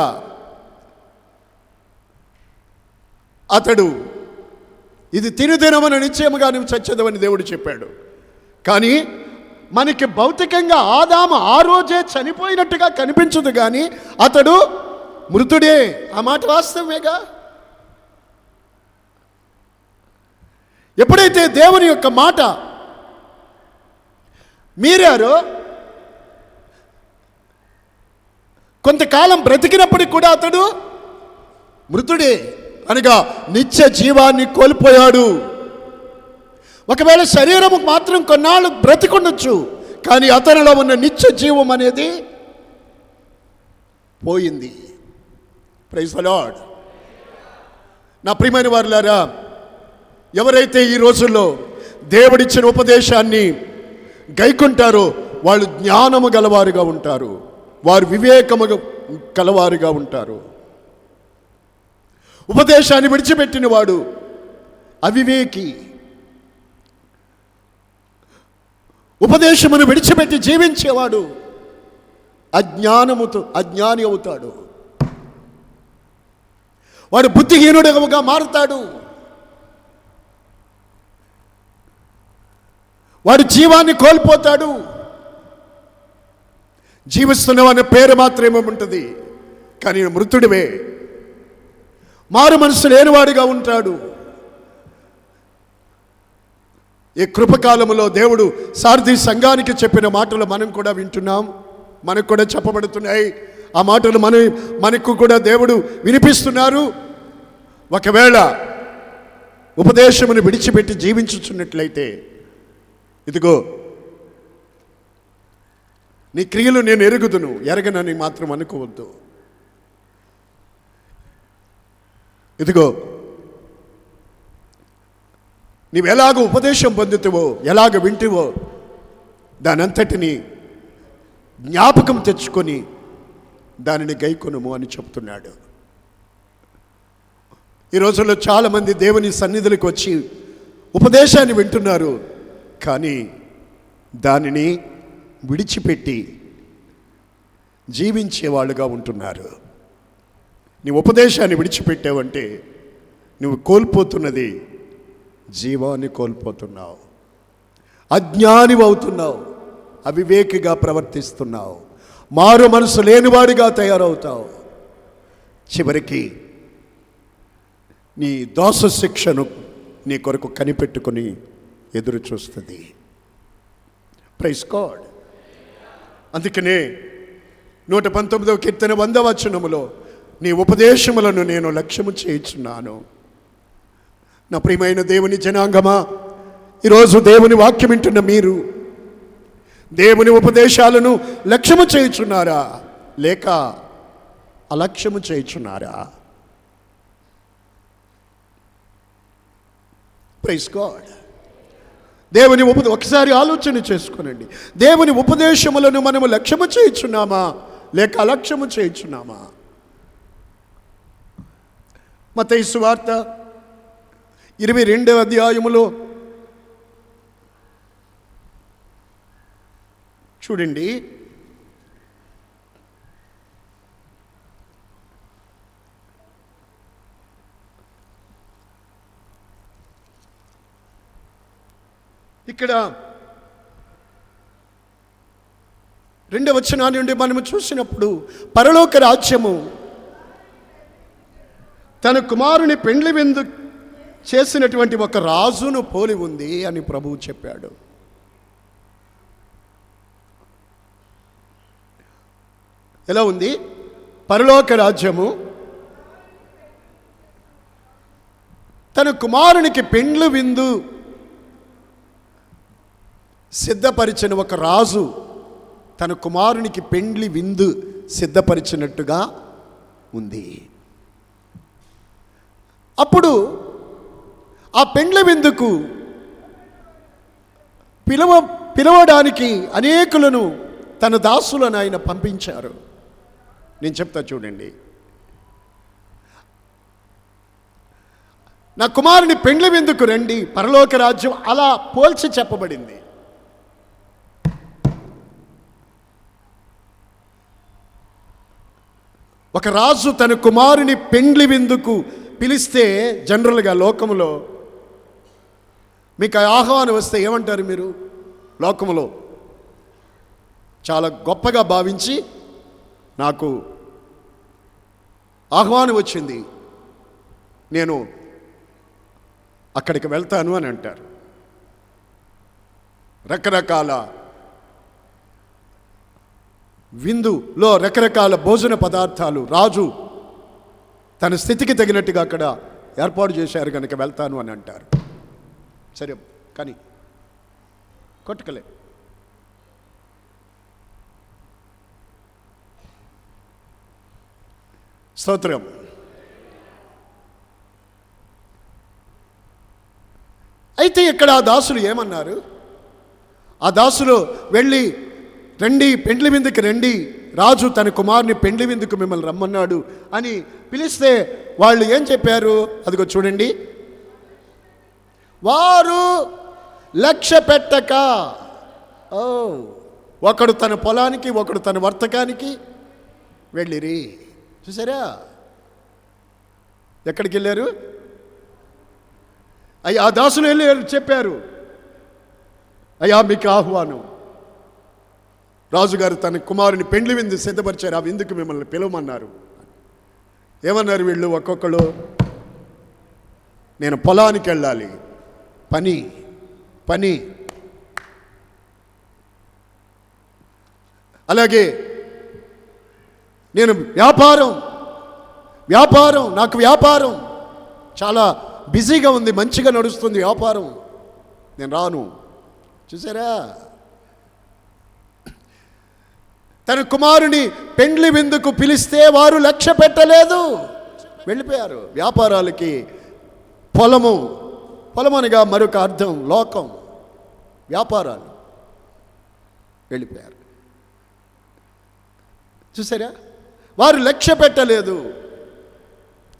అతడు ఇది తినుదినమని నిశ్చయముగా నువ్వు చచ్చేదవని దేవుడు చెప్పాడు. కానీ మనకి భౌతికంగా ఆదాము ఆ రోజే చనిపోయినట్టుగా కనిపించదు, కానీ అతడు మృతుడే. ఆ మాట వాస్తవమేగా. ఎప్పుడైతే దేవుని యొక్క మాట మీరారో, కొంతకాలం బ్రతికినప్పటికి కూడా అతడు మృతుడే, అనగా నిత్య జీవాన్ని కోల్పోయాడు. ఒకవేళ శరీరము మాత్రం కొన్నాళ్ళు బ్రతికుండొచ్చు, కానీ అతనిలో ఉన్న నిత్య జీవం అనేది పోయింది. Praise the Lord. నా ప్రియమైన వారులారా, ఎవరైతే ఈ రోజుల్లో దేవుడిచ్చిన ఉపదేశాన్ని గైకుంటారో వాళ్ళు జ్ఞానము గలవారుగా ఉంటారు, వారు వివేకము గలవారుగా ఉంటారు. ఉపదేశాన్ని విడిచిపెట్టిన వాడు అవివేకి. ఉపదేశమును విడిచిపెట్టి జీవించేవాడు అజ్ఞాని అవుతాడు. వాడు బుద్ధిహీనుడుగా మారుతాడు. వాడు జీవాన్ని కోల్పోతాడు. జీవిస్తున్నావనే పేరు మాత్రమే ఉంటుంది, కానీ మృతుడివే. మారు మనసు లేనివాడిగా ఉంటాడు. ఈ కృపకాలములో దేవుడు సారథి సంఘానికి చెప్పిన మాటలు మనం కూడా వింటున్నాం, మనకు కూడా చెప్పబడుతున్నాయి. ఆ మాటలు మనకు కూడా దేవుడు వినిపిస్తున్నారు. ఒకవేళ ఉపదేశమును విడిచిపెట్టి జీవించుచున్నట్లయితే, ఇదిగో నీ క్రియలు నేను ఎరుగుదును, ఎరగనని మాత్రం అనుకోవద్దు. ఇదిగో నీవు ఎలాగ ఉపదేశం పొందుతావో, ఎలాగ వింటివో దానంతటిని జ్ఞాపకం తెచ్చుకొని దానిని గైకొనుము అని చెప్తున్నాడు. ఈ రోజుల్లో చాలామంది దేవుని సన్నిధులకు వచ్చి ఉపదేశాన్ని వింటున్నారు, కానీ దానిని విడిచిపెట్టి జీవించేవాళ్ళుగా ఉంటున్నారు. నీ ఉపదేశాన్ని విడిచిపెట్టావంటే నువ్వు కోల్పోతున్నది జీవాన్ని కోల్పోతున్నావు, అజ్ఞాని అవుతున్నావు, అవివేకిగా ప్రవర్తిస్తున్నావు, మారు మనసు లేనివాడిగా తయారవుతావు. చివరికి నీ దోష శిక్షను నీ కొరకు కనిపెట్టుకొని ఎదురు చూస్తుంది. Praise God. అందుకనే 119వ కీర్తన 100వ వచనములో నీ ఉపదేశములను నేను లక్ష్యము చేయుచున్నాను. నా ప్రియమైన దేవుని జనాంగమా, ఈరోజు దేవుని వాక్యం వింటున్న మీరు దేవుని ఉపదేశాలను లక్ష్యము చేయుచున్నారా, లేక అలక్ష్యము చేయుచున్నారా? Praise God. దేవుని ఒకసారి ఆలోచన చేసుకోనండి. దేవుని ఉపదేశములను మనము లక్ష్యము చేయుచున్నామా, లేక అలక్ష్యము చేయుచున్నామా? మత్తయి సువార్త 22వ అధ్యాయములో చూడండి, ఇక్కడ 2వ వచనాన్ని నుండి మనము చూసినప్పుడు, పరలోక రాజ్యము తన కుమారుని పెండ్లి విందు చేసినటువంటి ఒక రాజును పోలి ఉంది అని ప్రభువు చెప్పాడు. ఎలా ఉంది? పరలోక రాజ్యము తన కుమారునికి పెండ్లి విందు సిద్ధపరిచిన ఒక రాజు తన కుమారునికి పెండ్లి విందు సిద్ధపరిచినట్టుగా ఉంది. అప్పుడు ఆ పెండ్లి విందుకు పిలవడానికి అనేకులను తన దాసులను ఆయన పంపించారు. నేను చెప్తా చూడండి. నా కుమారుని పెండ్లి విందుకు రండి, పరలోక రాజ్యం అలా పోల్చి చెప్పబడింది. ఒక రాజు తన కుమారుని పెండ్లి విందుకు పిలిస్తే, జనరల్గా లోకములో మీకు ఆహ్వానం వస్తే ఏమంటారు మీరు? లోకములో చాలా గొప్పగా భావించి నాకు ఆహ్వానం వచ్చింది, నేను అక్కడికి వెళ్తాను అని అంటారు. రకరకాల విందులో రకరకాల భోజన పదార్థాలు రాజు తన స్థితికి తగినట్టుగా అక్కడ ఏర్పాటు చేశారు కనుక వెళ్తాను అని అంటారు. సరే, కానీ కొట్టుకలే. స్తోత్రం. అయితే ఇక్కడ ఆ దాసులు ఏమన్నారు? ఆ దాసులు వెళ్ళి, రండి పెండ్లి విందుకి రండి, రాజు తన కుమారుని పెండ్లి విందుకు మిమ్మల్ని రమ్మన్నాడు అని పిలిస్తే వాళ్ళు ఏం చెప్పారు? అదిగో చూడండి, వారు లక్ష్య పెట్టక, ఒకడు తన పొలానికి, ఒకడు తన వర్తకానికి వెళ్ళిరి. చూసారా ఎక్కడికి వెళ్ళారు? అయ్యా, ఆ దాసులు వెళ్ళి చెప్పారు, అయ్యా మీకు ఆహ్వానం, రాజుగారు తన కుమారుని పెండ్లి విందు సిద్ధపరిచారు, ఆ విందుకు మిమ్మల్ని పిలవమన్నారు. ఏమన్నారు వీళ్ళు ఒక్కొక్కరు? నేను పొలానికి వెళ్ళాలి, పని పని, అలాగే నేను వ్యాపారం వ్యాపారం నాకు వ్యాపారం చాలా బిజీగా ఉంది, మంచిగా నడుస్తుంది వ్యాపారం, నేను రాను. చూసారా, తన కుమారుని పెండ్లి విందుకు పిలిస్తే వారు లక్ష్య పెట్టలేదు, వెళ్ళిపోయారు వ్యాపారాలకి. పొలము, పొలమనగా మరొక అర్థం లోకం, వ్యాపారాలు, వెళ్ళిపోయారు. చూసారా, వారు లక్ష్య పెట్టలేదు.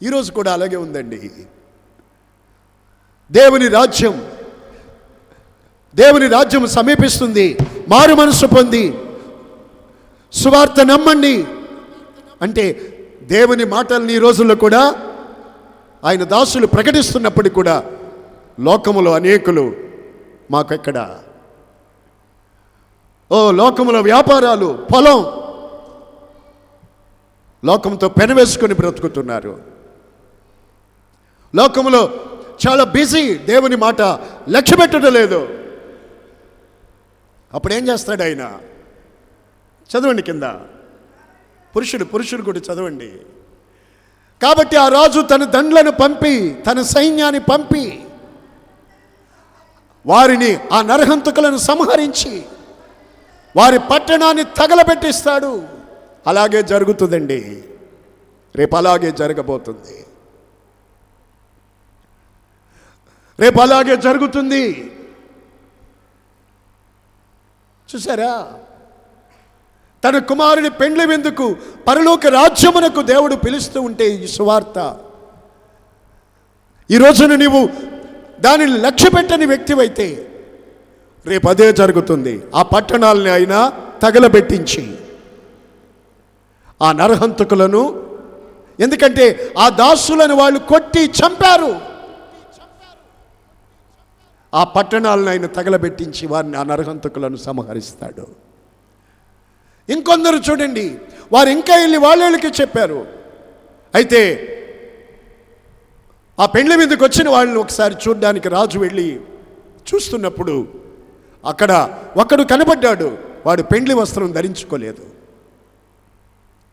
ఈరోజు కూడా అలాగే ఉందండి. దేవుని రాజ్యం సమీపిస్తుంది. మారు మనసు పొంది సువార్త నమ్మండి అంటే దేవుని మాటల్ని ఈ రోజుల్లో కూడా ఆయన దాసులు ప్రకటిస్తున్నప్పటికీ కూడా లోకములో అనేకులు మాకెక్కడ, లోకములో వ్యాపారాలు, పొలం, లోకంతో పెనవేసుకొని బ్రతుకుతున్నారు. లోకములో చాలా బిజీ, దేవుని మాట లక్ష్య పెట్టడం లేదు. అప్పుడు ఏం చేస్తాడు ఆయన? చదవండి కింద, పురుషుడు కూడా చదవండి. కాబట్టి ఆ రాజు తన దండ్లను పంపి, తన సైన్యాన్ని పంపి వారిని, ఆ నరహంతకులను సంహరించి వారి పట్టణాన్ని తగలబెట్టిస్తాడు. అలాగే జరుగుతుందండి, రేపు అలాగే జరగబోతుంది, రేపు అలాగే జరుగుతుంది. చూసారా, తన కుమారుని పెండ్లి విందుకు పరలోక రాజ్యమునకు దేవుడు పిలుస్తూ ఉంటే ఈ సువార్త, ఈ రోజున నీవు దానిని లక్ష్య పెట్టని వ్యక్తివైతే రేపు అదే జరుగుతుంది. ఆ పట్టణాలని అయినా తగలబెట్టించి ఆ నరహంతకులను, ఎందుకంటే ఆ దాసులను వాళ్ళు కొట్టి చంపారు, ఆ పట్టణాలను ఆయన తగలబెట్టించి వారిని, ఆ నరహంతకులను సంహరిస్తాడు. ఇంకొందరు చూడండి, వారు ఇంకా వెళ్ళి వాళ్ళకి చెప్పారు. అయితే ఆ పెండ్లి మీదకి వచ్చిన వాళ్ళని ఒకసారి చూడడానికి రాజు వెళ్ళి చూస్తున్నప్పుడు అక్కడ ఒకడు కనబడ్డాడు. వాడు పెండ్లి వస్త్రం ధరించుకోలేదు,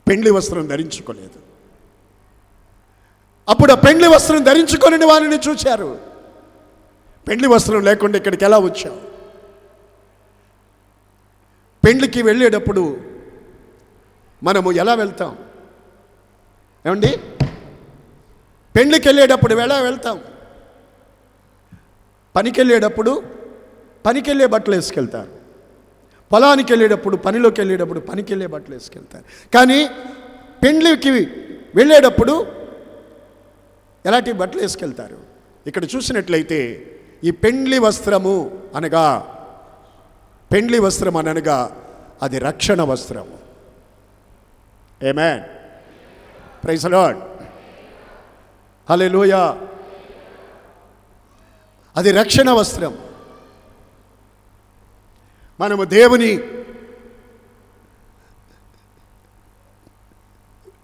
పెండ్లి వస్త్రం ధరించుకోలేదు. అప్పుడు ఆ పెండ్లి వస్త్రం ధరించుకొని వారిని చూశారు. పెండ్లి వస్త్రం లేకుండా ఇక్కడికి ఎలా వచ్చావు? పెండ్లికి వెళ్ళేటప్పుడు మనము ఎలా వెళ్తాం ఏమండి? పెండ్లికి వెళ్ళేటప్పుడు ఎలా వెళ్తాం? పనికి వెళ్ళేటప్పుడు పనికి వెళ్ళే బట్టలు వేసుకెళ్తారు, పొలానికి వెళ్ళేటప్పుడు, పనిలోకి వెళ్ళేటప్పుడు పనికి వెళ్ళే బట్టలు వేసుకెళ్తారు. కానీ పెండ్లికి వెళ్ళేటప్పుడు ఎలాంటి బట్టలు వేసుకెళ్తారు? ఇక్కడ చూసినట్లయితే ఈ పెండ్లి వస్త్రము అనగా, పెండ్లి వస్త్రం అనగా అది రక్షణ వస్త్రము. ఆమేన్, ప్రైజ్ ది లార్డ్, హల్లెలూయా. అది రక్షణ వస్త్రం. మనము దేవుని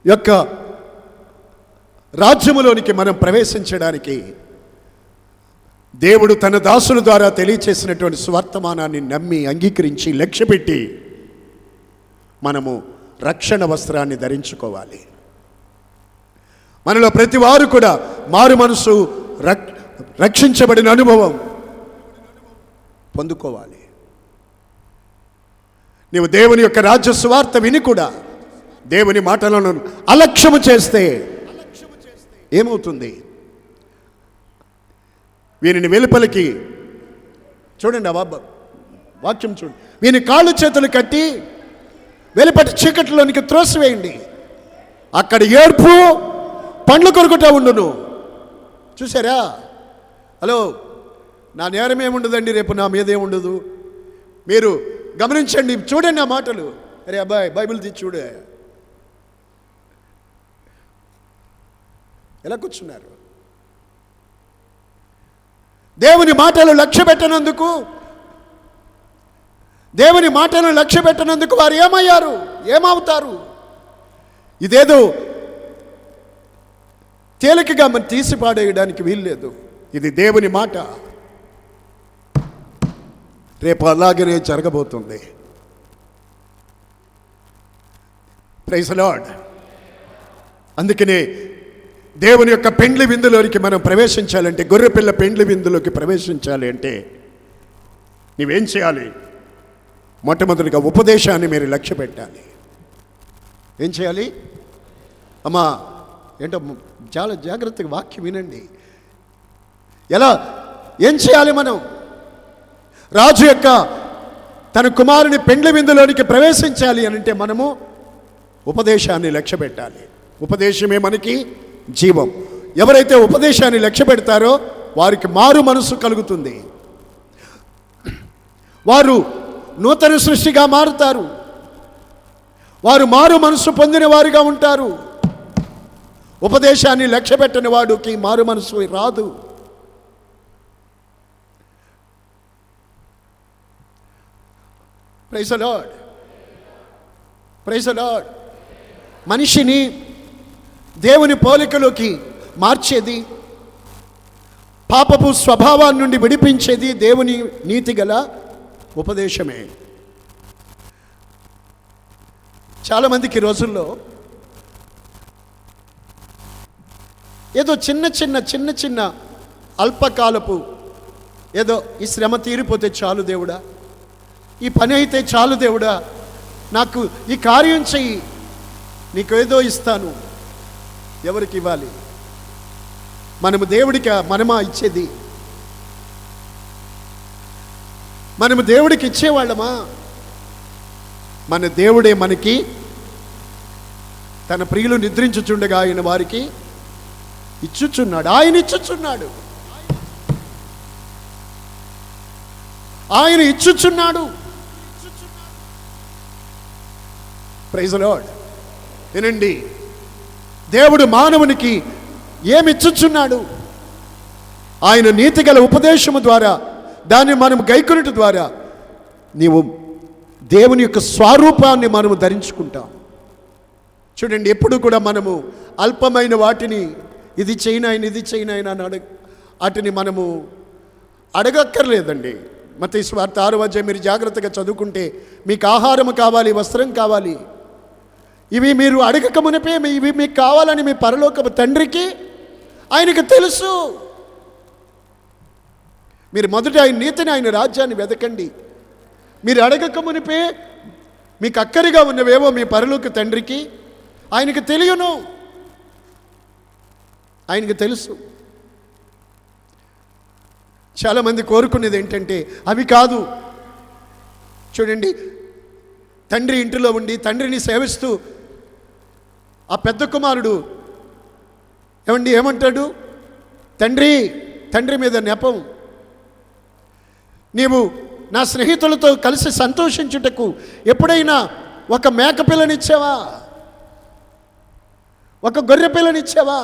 యొక్క రాజ్యములోనికి మనం ప్రవేశించడానికి దేవుడు తన దాసుల ద్వారా తెలియచేసినటువంటి స్వర్తమానాన్ని నమ్మి అంగీకరించి లక్ష్యపెట్టి మనము రక్షణ వస్త్రాన్ని ధరించుకోవాలి. మనలో ప్రతి వారు కూడా మారు మనసు రక్షించబడిన అనుభవం పొందుకోవాలి. నీవు దేవుని యొక్క రాజ్య సువార్త విని కూడా దేవుని మాటలను అలక్ష్యము చేస్తే ఏమవుతుంది? వీరిని వెలుపలికి చూడండి, వాక్యం చూడండి. వీని కాళ్ళు చేతులు కట్టి వెలుపటి చీకటిలోనికి త్రోసివేయండి, అక్కడ ఏడ్పు పండ్లు కొరుకుతా ఉండును. చూసారా? హలో, నా నేరం ఏముండదండి, రేపు నా మీదేముండదు. మీరు గమనించండి, చూడండి ఆ మాటలు. అరే అబ్బాయి, బైబిల్ తీసి చూడే, ఎలా కూర్చున్నారు. దేవుని మాటలు లక్ష్య పెట్టినందుకు, దేవుని మాటలను లక్ష్య పెట్టినందుకు వారు ఏమయ్యారు, ఏమవుతారు? ఇదేదో తేలికగా మనం తీసి పాడేయడానికి వీల్లేదు. ఇది దేవుని మాట. రేపు అలాగనే జరగబోతుంది. Praise the Lord. అందుకనే దేవుని యొక్క పెండ్లి విందులోనికి మనం ప్రవేశించాలంటే, గొర్రెపిల్ల పెండ్లి విందులోకి ప్రవేశించాలి అంటే నీవేం చేయాలి? మొట్టమొదటిగా ఉపదేశాన్ని మీరు లక్ష్య పెట్టాలి. ఏం చేయాలి? అమ్మా ఏంటో చాలా జాగ్రత్తగా వాక్యం వినండి. ఎలా ఏం చేయాలి? మనం రాజు యొక్క తన కుమారుని పెండ్లి విందులోనికి ప్రవేశించాలి అని అంటే మనము ఉపదేశాన్ని లక్ష్య పెట్టాలి. ఉపదేశమే మనకి జీవం. ఎవరైతే ఉపదేశాన్ని లక్ష్య పెడతారో వారికి మారు మనసు కలుగుతుంది. వారు నూతన సృష్టిగా మారుతారు. వారు మారు మనసు పొందిన వారిగా ఉంటారు. ఉపదేశాన్ని లక్ష్య పెట్టని వాడికి మారు మనసు రాదు. Praise the Lord. Praise the Lord. మనిషిని దేవుని పోలికలోకి మార్చేది, పాపపు స్వభావాన్ని నుండి విడిపించేది దేవుని నీతి గల ఉపదేశమే. చాలామందికి రోజుల్లో ఏదో చిన్న చిన్న అల్పకాలపు ఏదో ఈ శ్రమ తీరిపోతే చాలు దేవుడా, ఈ పని అయితే చాలు దేవుడా, నాకు ఈ కార్యం చెయ్యి, నీకు ఏదో ఇస్తాను. ఎవరికి ఇవ్వాలి? మనము దేవుడికి మనమా ఇచ్చేది? మనము దేవుడికి ఇచ్చేవాళ్ళమా? మన దేవుడే మనకి తన ప్రియులు నిద్రించుచుండగా ఆయన వారికి ఇచ్చుచున్నాడు. ఆయన ఇచ్చుచున్నాడు. ఆయన ఇచ్చుచున్నాడు. Praise the lord. వినండి, దేవుడు మానవునికి ఏమిచ్చుచున్నాడు? ఆయన నీతిగల ఉపదేశము ద్వారా, దాన్ని మనం గైకొనుట ద్వారా నీవు దేవుని యొక్క స్వరూపాన్ని మనము ధరించుకుంటాం. చూడండి, ఎప్పుడు కూడా మనము అల్పమైన వాటిని ఇది చేయనాయన ఇది చేయనాయన అని వాటిని మనము అడగక్కర్లేదండి. మత్తయి సువార్త 6వ అధ్యాయం మీరు జాగ్రత్తగా చదువుకుంటే, మీకు ఆహారం కావాలి, వస్త్రం కావాలి, ఇవి మీరు అడగక మునిపే ఇవి మీకు కావాలని మీ పరలోకపు తండ్రికి ఆయనకు తెలుసు. మీరు మొదట ఆయన నీతిని, ఆయన రాజ్యాన్ని వెతకండి. మీరు అడగక మునిపే మీకు అక్కరిగా ఉన్నవేవో మీ పరలోక తండ్రికి ఆయనకు తెలియను. ఆయనకు తెలుసు. చాలామంది కోరుకునేది ఏంటంటే అవి కాదు. చూడండి, తండ్రి ఇంటిలో ఉండి తండ్రిని సేవిస్తూ ఆ పెద్ద కుమారుడు ఏమంటాడు? తండ్రి మీద నెపం. నీవు నా స్నేహితులతో కలిసి సంతోషించుటకు ఎప్పుడైనా ఒక మేక పిల్లనిచ్చావా? ఒక గొర్రె పిల్లనిచ్చావా?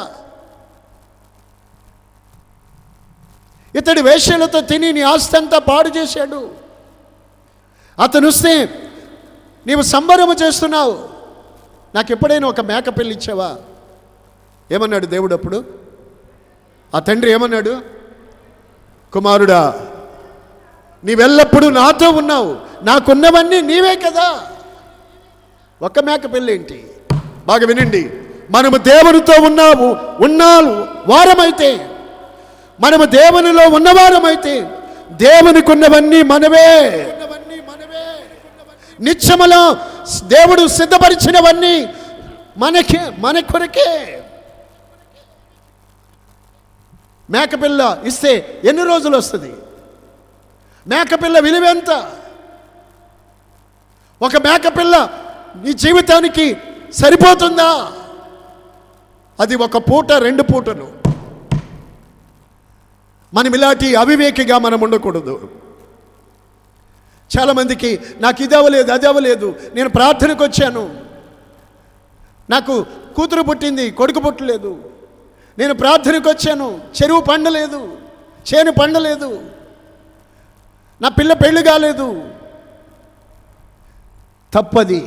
ఇతడి వేశ్యలతో తిని నీ ఆస్తి అంతా పాడు చేశాడు. అతను వస్తే నీవు సంబరము చేస్తున్నావు. నాకు ఎప్పుడైనా ఒక మేక పిల్ల ఇచ్చావా? ఏమన్నాడు దేవుడు అప్పుడు? ఆ తండ్రి ఏమన్నాడు? కుమారుడా, నీవెల్లప్పుడూ నాతో ఉన్నావు, నాకున్నవన్నీ నీవే కదా. ఒక్క మేక పిల్ల ఏంటి? బాగా వినండి. మనము దేవునితో ఉన్నాము వారమైతే, మనము దేవునిలో ఉన్నవారమైతే దేవునికి ఉన్నవన్నీ మనవే. నిత్యములో దేవుడు సిద్ధపరిచినవన్నీ మన కొరకే. మేకపిల్ల ఇస్తే ఎన్ని రోజులు వస్తుంది? మేకపిల్ల విలువ ఎంత? ఒక మేకపిల్ల నీ జీవితానికి సరిపోతుందా? అది ఒక పూట, 2 పూటలు. మనం ఇలాంటి అవివేకిగా మనం ఉండకూడదు. చాలామందికి నాకు ఇది అవ్వలేదు, అది అవ్వలేదు, నేను ప్రార్థనకు వచ్చాను, నాకు కూతురు పుట్టింది, కొడుకు పుట్టలేదు, నేను ప్రార్థనకు వచ్చాను, చెరువు పండలేదు, చేను పండలేదు, నా పిల్ల పెళ్లి కాలేదు. తప్పది.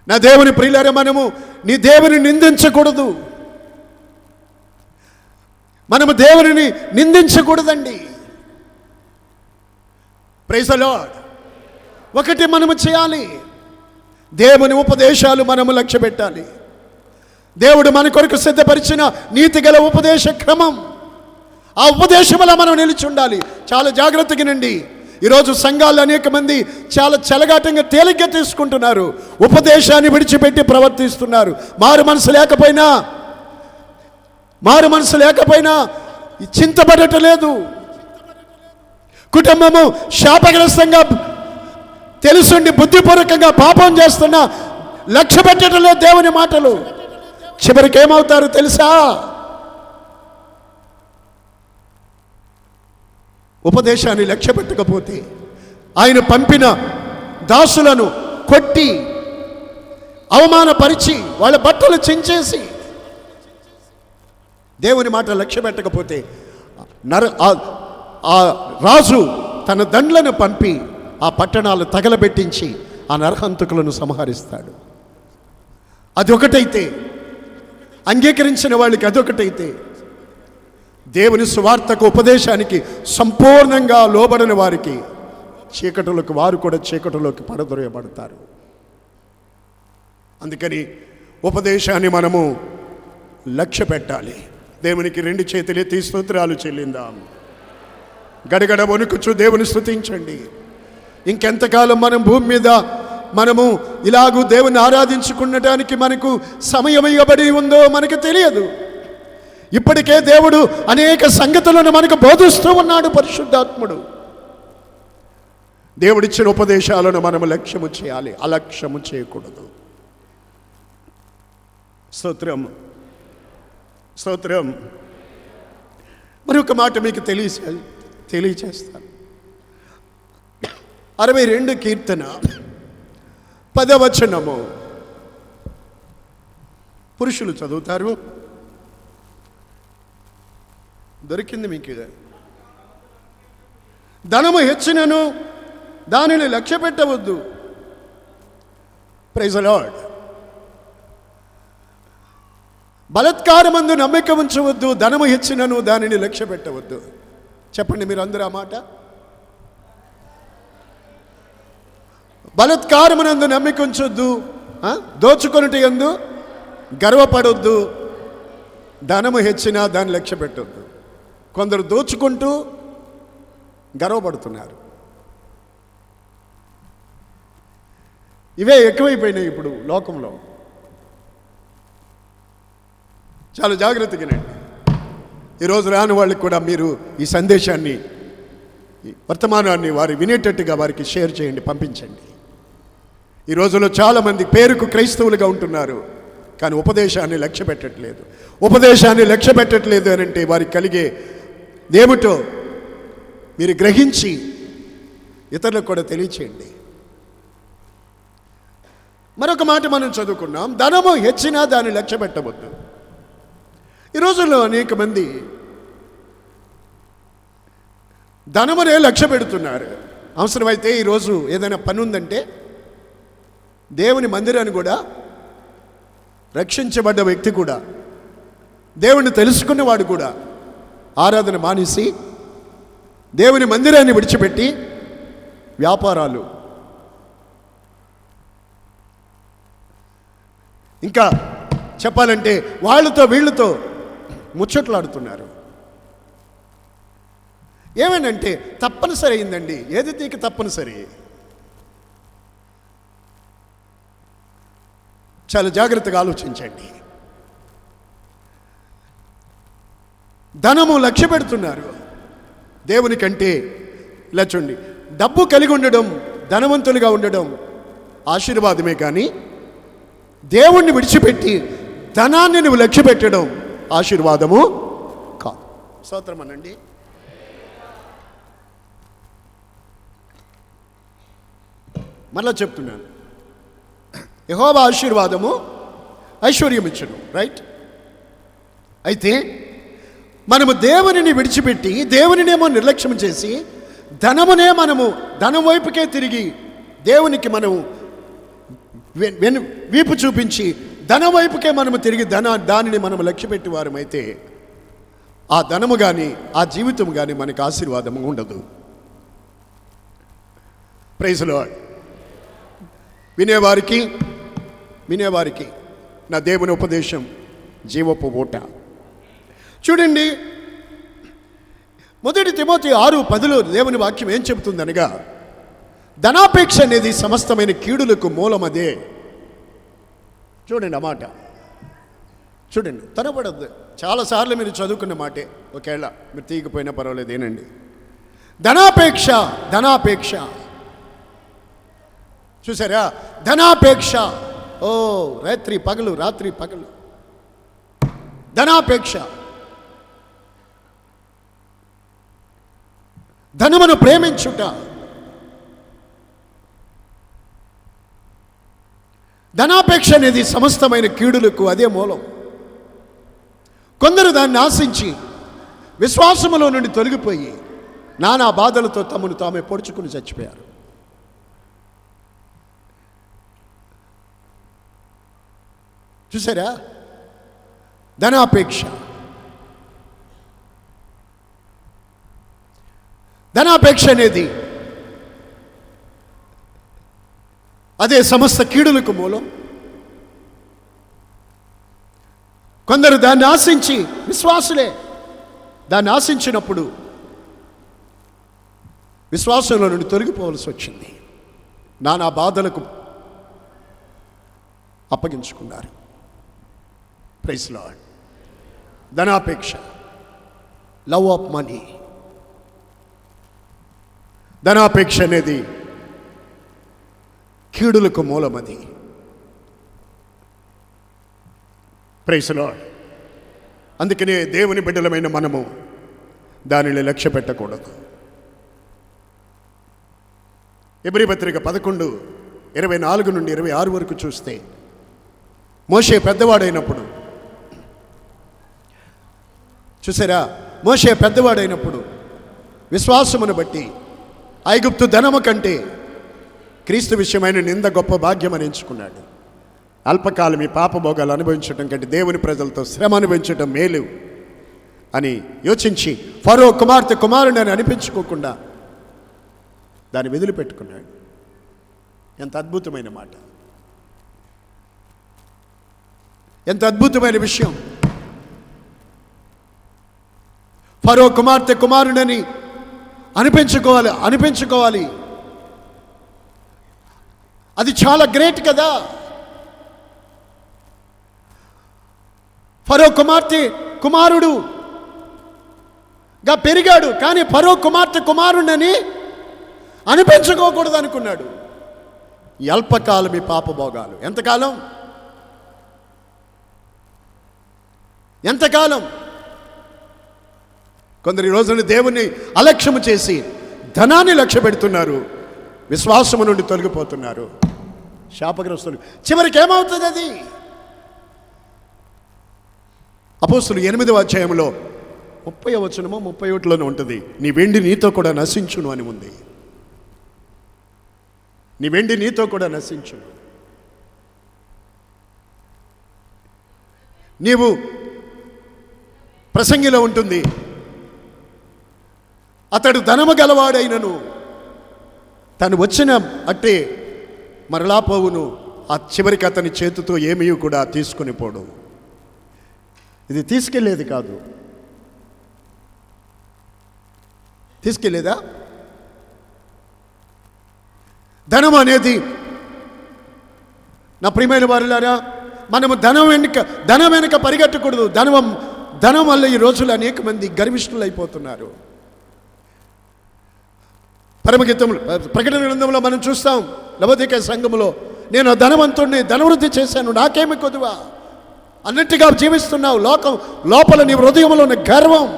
నా దేవుని ప్రియులారా, మనము నీ దేవుని నిందించకూడదు. మనము దేవుని నిందించకూడదండి. Praise the lord. ఒకటి మనము చేయాలి, దేవుని ఉపదేశాలు మనము లక్ష్య పెట్టాలి. దేవుడు మన కొరకు సిద్ధపరిచిన నీతి గల ఉపదేశ క్రమం, ఆ ఉపదేశంలో మనం నిలిచి ఉండాలి. చాలా జాగ్రత్తగా నండి. ఈరోజు సంఘాలు అనేక మంది చాలా చెలగాటంగా తేలిగ్గా తీసుకుంటున్నారు, ఉపదేశాన్ని విడిచిపెట్టి ప్రవర్తిస్తున్నారు. మారు మనసు లేకపోయినా చింతపడటం లేదు. కుటుంబము శాపగ్రస్తంగా తెలుసుండి బుద్ధిపూర్వకంగా పాపం చేస్తున్నా లక్ష్య పెట్టడం లేదు దేవుని మాటలు. చివరికి ఏమవుతారు తెలుసా? ఉపదేశాన్ని లక్ష్య పెట్టకపోతే ఆయన పంపిన దాసులను కొట్టి అవమానపరిచి వాళ్ళ బట్టలు చించేసి దేవుని మాట లక్ష్య పెట్టకపోతే ఆ రాజు తన దండ్లను పంపి ఆ పట్టణాలు తగలబెట్టించి ఆ నరహంతకులను సంహరిస్తాడు. అదొకటైతే, అంగీకరించిన వాళ్ళకి అదొకటైతే, దేవుని సువార్తకు ఉపదేశానికి సంపూర్ణంగా లోబడిన వారికి వారు కూడా చీకటిలోకి పడదొరయబడతారు. అందుకని ఉపదేశాన్ని మనము లక్ష్య పెట్టాలి. దేవునికి 2 చేతులెత్తి స్తోత్రాలు చెల్లిందాం. గడగడ వణుకుచు దేవుని స్తుతించండి. ఇంకెంతకాలం మనం భూమి మీద మనము ఇలాగూ దేవుని ఆరాధించుకునడానికి మనకు సమయం ఇవ్వబడి ఉందో మనకు తెలియదు. ఇప్పటికే దేవుడు అనేక సంగతులను మనకు బోధిస్తూ ఉన్నాడు. పరిశుద్ధాత్ముడు దేవుడిచ్చిన ఉపదేశాలను మనము లక్ష్యము చేయాలి, అలక్ష్యము చేయకూడదు. స్తోత్రం, స్తోత్రం. మరి ఒక మాట మీకు తెలియచేస్తాను. 62 కీర్తన 10వ వచనము పురుషులు చదువుతారు. దొరికింది మీకు. ధనము హెచ్చినను దానిని లక్ష్య పెట్టవద్దు. Praise the Lord. బలత్కారమందు నమ్మిక ఉంచవద్దు, ధనము హెచ్చినను దానిని లక్ష్య పెట్టవద్దు. చెప్పండి మీరు అందరూ ఆ మాట. బలత్కారమునందు నమ్మిక ఉంచొద్దు, దోచుకొనుట యందు గర్వపడొద్దు, ధనము హెచ్చినా దాన్ని లక్ష్య పెట్టొద్దు. కొందరు దోచుకుంటూ గర్వపడుతున్నారు. ఇవే ఎక్కువైపోయినాయి ఇప్పుడు లోకంలో. చాలా జాగ్రత్తగానండి. ఈరోజు రాని వాళ్ళకి కూడా మీరు ఈ సందేశాన్ని, ఈ వర్తమానాన్ని వారు వినేటట్టుగా వారికి షేర్ చేయండి, పంపించండి. ఈ రోజుల్లో చాలామంది పేరుకు క్రైస్తవులుగా ఉంటున్నారు, కానీ ఉపదేశాన్ని లక్ష్య పెట్టట్లేదు. ఉపదేశాన్ని లక్ష్య పెట్టట్లేదు అని అంటే వారికి కలిగే ఏమిటో మీరు గ్రహించి ఇతరులకు కూడా తెలియచేయండి. మరొక మాట మనం చదువుకున్నాం, ధనము హెచ్చినా దాన్ని లక్ష్య పెట్టవద్దు. ఈ రోజుల్లో అనేక మంది ధనమునే లక్ష్య పెడుతున్నారు. అవసరమైతే ఈరోజు ఏదైనా పని ఉందంటే దేవుని మందిరాన్ని కూడా, రక్షించబడ్డ వ్యక్తి కూడా, దేవుణ్ణి తెలుసుకున్నవాడు కూడా ఆరాధన మానేసి దేవుని మందిరాన్ని విడిచిపెట్టి వ్యాపారాలు, ఇంకా చెప్పాలంటే వాళ్ళతో వీళ్ళతో ముచ్చట్లాడుతున్నారు. ఏమేనంటే తప్పనిసరి అయిందండి. ఏది నీకు తప్పనిసరి? చాలా జాగ్రత్తగా ఆలోచించండి. ధనము లక్ష్య పెడుతున్నారు దేవుని కంటే. ఇలా చూడండి, డబ్బు కలిగి ఉండడం, ధనవంతులుగా ఉండడం ఆశీర్వాదమే, కానీ దేవుణ్ణి విడిచిపెట్టి ధనాన్ని నువ్వు లక్ష్య పెట్టడం ఆశీర్వాదము కాదు. స్తోత్రం అనండి. మళ్ళా చెప్తున్నాను, యెహోవా ఆశీర్వాదము ఐశ్వర్యం ఇచ్చును. రైట్? అయితే మనము దేవునిని విడిచిపెట్టి దేవునినేమో నిర్లక్ష్యం చేసి ధనమునే మనము ధనం వైపుకే తిరిగి దేవునికి మనము వీపు చూపించి ధనం వైపుకే మనము తిరిగి దానిని మనము లక్ష్యపెట్టి వారమైతే ఆ ధనము కానీ ఆ జీవితం కానీ మనకు ఆశీర్వాదము ఉండదు. Praise lord. వినేవారికి నా దేవుని ఉపదేశం జీవపు ఊట. చూడండి, 1 తిమోతి 6:10 దేవుని వాక్యం ఏం చెబుతుందనగా, ధనాపేక్ష అనేది సమస్తమైన కీడులకు మూలమదే. చూడండి ఆ మాట, చూడండి, తనపడద్దు. చాలాసార్లు మీరు చదువుకున్న మాటే, ఒకవేళ మీరు తీయకపోయినా పర్వాలేదు, ఏనండి. ధనాపేక్ష చూసారా? ధనాపేక్ష. ఓ రాత్రి పగలు ధనాపేక్ష. ధనమును ప్రేమించుట, ధనాపేక్ష అనేది సమస్తమైన కీడులకు అదే మూలం. కొందరు దాన్ని ఆశించి విశ్వాసములో నుండి తొలగిపోయి నానా బాధలతో తమను తామే పొడుచుకుని చచ్చిపోయారు. చూసారా? ధనాపేక్ష అనేది అదే సమస్త కీడులకు మూలం. కొందరు దాన్ని ఆశించి, విశ్వాసులే దాన్ని ఆశించినప్పుడు విశ్వాసంలో నుండి తొలగిపోవలసి వచ్చింది. నానా బాధలకు అప్పగించుకున్నారు. Praise Lord. ధనాపేక్ష, లవ్ ఆఫ్ మనీ. ధనాపేక్ష అనేది కీడులకు మూలమది. Praise lord. అందుకనే దేవుని బిడ్డలమైన మనము దానిని లక్ష్య పెట్టకూడదు. ఎబ్రీ పత్రిక 11:24 నుండి 26 వరకు చూస్తే, మోషే పెద్దవాడైనప్పుడు, చూసారా? మోషే పెద్దవాడైనప్పుడు విశ్వాసమును బట్టి ఐగుప్తు ధనము కంటే క్రీస్తు విషయమైన నింద గొప్ప భాగ్యం అని ఎంచుకున్నాడు. అల్పకాలం ఈ పాపభోగాలు అనుభవించడం కంటే దేవుని ప్రజలతో శ్రమ అనుభవించడం మేలు అని యోచించి ఫరో కుమారుని అని అనిపించుకోకుండా దాన్ని వదిలిపెట్టుకున్నాడు. ఎంత అద్భుతమైన మాట, ఎంత అద్భుతమైన విషయం. ఫరో కుమారుడని అనిపించుకోవాలి. అది చాలా గ్రేట్ కదా. ఫరో కుమారుడుగా పెరిగాడు, కానీ ఫరో కుమారుడని అనిపించుకోకూడదు అనుకున్నాడు. అల్పకాలం ఈ పాపభోగాలు. ఎంతకాలం? కొందరు ఈ రోజున దేవుణ్ణి అలక్ష్యము చేసి ధనాన్ని లక్ష్య పెడుతున్నారు, విశ్వాసము నుండి తొలగిపోతున్నారు. శాపగ్రస్తులు. చివరికి ఏమవుతుంది అది? అపోస్తులు 8వ అధ్యాయంలో 30వ వచనమో 31లోనే ఉంటుంది. నీ వెండి నీతో కూడా నశించును అని ఉంది. నీ వెండి నీతో కూడా నశించును. నీవు ప్రసంగిలో ఉంటుంది, అతడు ధనము గలవాడైనను తను వచ్చిన అట్టే మరలా పోవును, ఆ చివరికి అతని చేతితో ఏమీ కూడా తీసుకుని పోడు. ఇది తీసుకెళ్ళేది కాదు. తీసుకెళ్ళేదా? ధనం అనేది, నా ప్రియమైన వారులారా, మనము ధనం వెనుక పరిగెట్టకూడదు. ధనం వల్ల ఈ రోజులు అనేక మంది గర్విష్ఠులు అయిపోతున్నారు. పరమగీతములు ప్రకటన గ్రంథంలో మనం చూస్తాం, లవోదికయ సంఘములో, నేను ధనవంతుడిని, ధనవృద్ధి చేశాను, నాకేమి కొదువా అన్నట్టుగా జీవిస్తున్నావు. లోపల నీ హృదయంలో ఉన్న గర్వం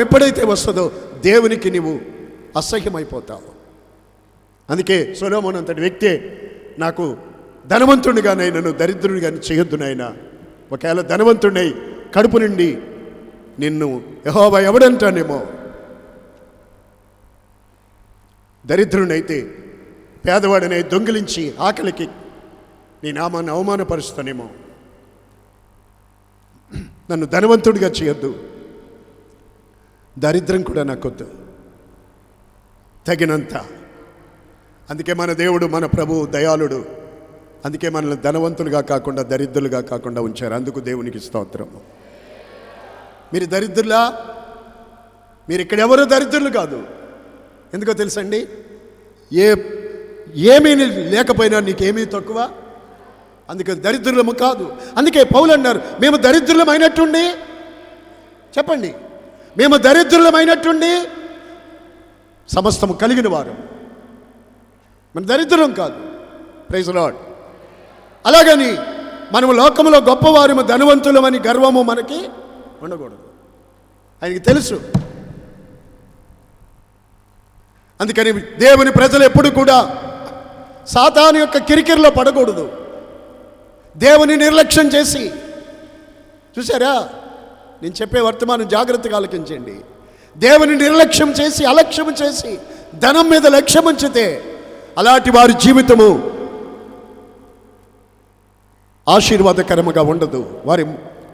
ఎప్పుడైతే వస్తుందో దేవునికి నీవు అసహ్యమైపోతావు. అందుకే సొలొమోను అంతటి వ్యక్తే, నాకు ధనవంతుడిగా నన్ను దరిద్రుడిగా చేయొద్దు నాయనా. ఒకవేళ ధనవంతుడినై కడుపు నుండి నిన్ను యెహోవా ఎవడంటానేమో, దరిద్రునైతే పేదవాడినై దొంగిలించి ఆకలికి నీ నామాన్ని అవమానపరుస్తానేమో. నన్ను ధనవంతుడిగా చేయొద్దు, దరిద్రం కూడా నాకొద్దు, తగినంత. అందుకే మన దేవుడు, మన ప్రభువు దయాళుడు. అందుకే మనల్ని ధనవంతులుగా కాకుండా దరిద్రులుగా కాకుండా ఉంచారు. అందుకు దేవునికి స్తోత్రం. మీరు దరిద్రులా? మీరు ఇక్కడ ఎవరు దరిద్రులు కాదు. ఎందుకో తెలుసండి, ఏమీ లేకపోయినా నీకేమీ తక్కువ. అందుకే దరిద్రులము కాదు. అందుకే పౌలు అన్నారు, మేము దరిద్రులమైనట్టుండి, చెప్పండి, మేము దరిద్రులమైనట్టుండి సమస్తము కలిగిన వారు. మన దరిద్రం కాదు. Praise Lord. అలాగని మనము లోకంలో గొప్పవారు, ధనవంతులమని గర్వము మనకి ఉండకూడదు. ఆయనకి తెలుసు. అందుకని దేవుని ప్రజలు ఎప్పుడు కూడా సాతాను యొక్క కిరికిరిలో పడకూడదు. దేవుని నిర్లక్ష్యం చేసి, చూసారా, నేను చెప్పే వర్తమానం జాగ్రత్తగా ఆలకించండి. దేవుని నిర్లక్ష్యం చేసి, అలక్ష్యం చేసి, ధనం మీద లక్ష్యం ఉంచితే అలాంటి వారి జీవితము ఆశీర్వాదకరముగా ఉండదు. వారి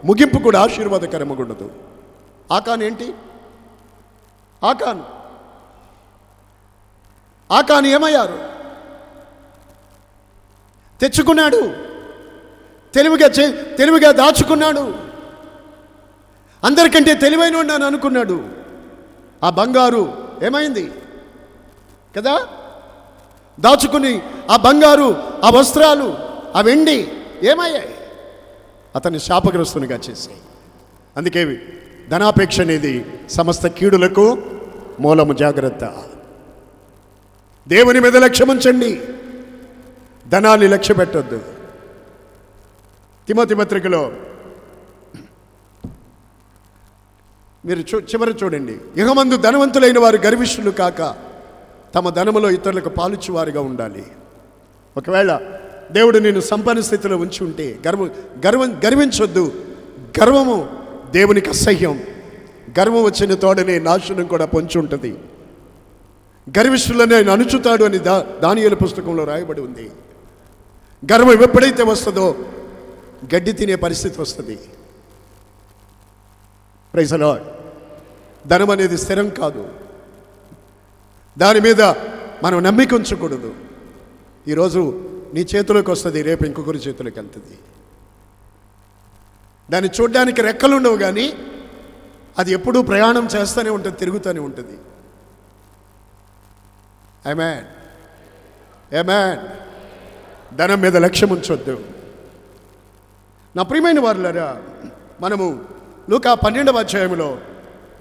ముగింపు కూడా ఆశీర్వాదకరముగా ఉండదు. ఆకాన్ ఏంటి? ఆకాన్ ఏమయ్యారు? తెచ్చుకున్నాడు, తెలివిగా దాచుకున్నాడు, అందరికంటే తెలివైన ఉన్నాను అనుకున్నాడు. ఆ బంగారు ఏమైంది కదా? దాచుకుని ఆ బంగారు, ఆ వస్త్రాలు, ఆ వెండి ఏమయ్యాయి? అతన్ని శాపగ్రస్తునిగా చేశాయి. అందుకే ధనాపేక్ష అనేది సమస్త కీడులకు మూలము. జాగ్రత్త. దేవుని మీద లక్ష్యం ఉంచండి, ధనాన్ని లక్ష్య పెట్టొద్దు. తిమోతి పత్రికలో మీరు చివరి చూడండి, యుగమందు ధనవంతులైన వారు గర్విష్ఠులు కాక తమ ధనములో ఇతరులకు పాలుచ్చువారుగా ఉండాలి. ఒకవేళ దేవుడు నేను సంపన్న స్థితిలో ఉంచి ఉంటే గర్వించొద్దు. గర్వము దేవునికి అసహ్యం. గర్వం వచ్చిన తోడనే నాశనం కూడా పొంచి ఉంటుంది. గర్విష్ఠులని ఆయన అణుచుతాడు అని దానియేలు పుస్తకంలో రాయబడి ఉంది. గర్వం ఎప్పుడైతే వస్తుందో గడ్డి తినే పరిస్థితి వస్తుంది. Praise the Lord. ధనం అనేది స్థిరం కాదు. దాని మీద మనం నమ్మిక ఉంచకూడదు. ఈరోజు నీ చేతిలోకి వస్తుంది, రేపు ఇంకొకరి చేతిలోకి వెళ్తుంది. దాన్ని చూడడానికి రెక్కలు ఉండవు, కానీ అది ఎప్పుడూ ప్రయాణం చేస్తూనే ఉంటుంది, తిరుగుతూనే ఉంటుంది. ఆమేన్, ఆమేన్. ధనం మీద లక్ష్యం ఉంచొద్దు. నా ప్రియమైన వారులారా, మనము లూకా 12వ అధ్యాయంలో,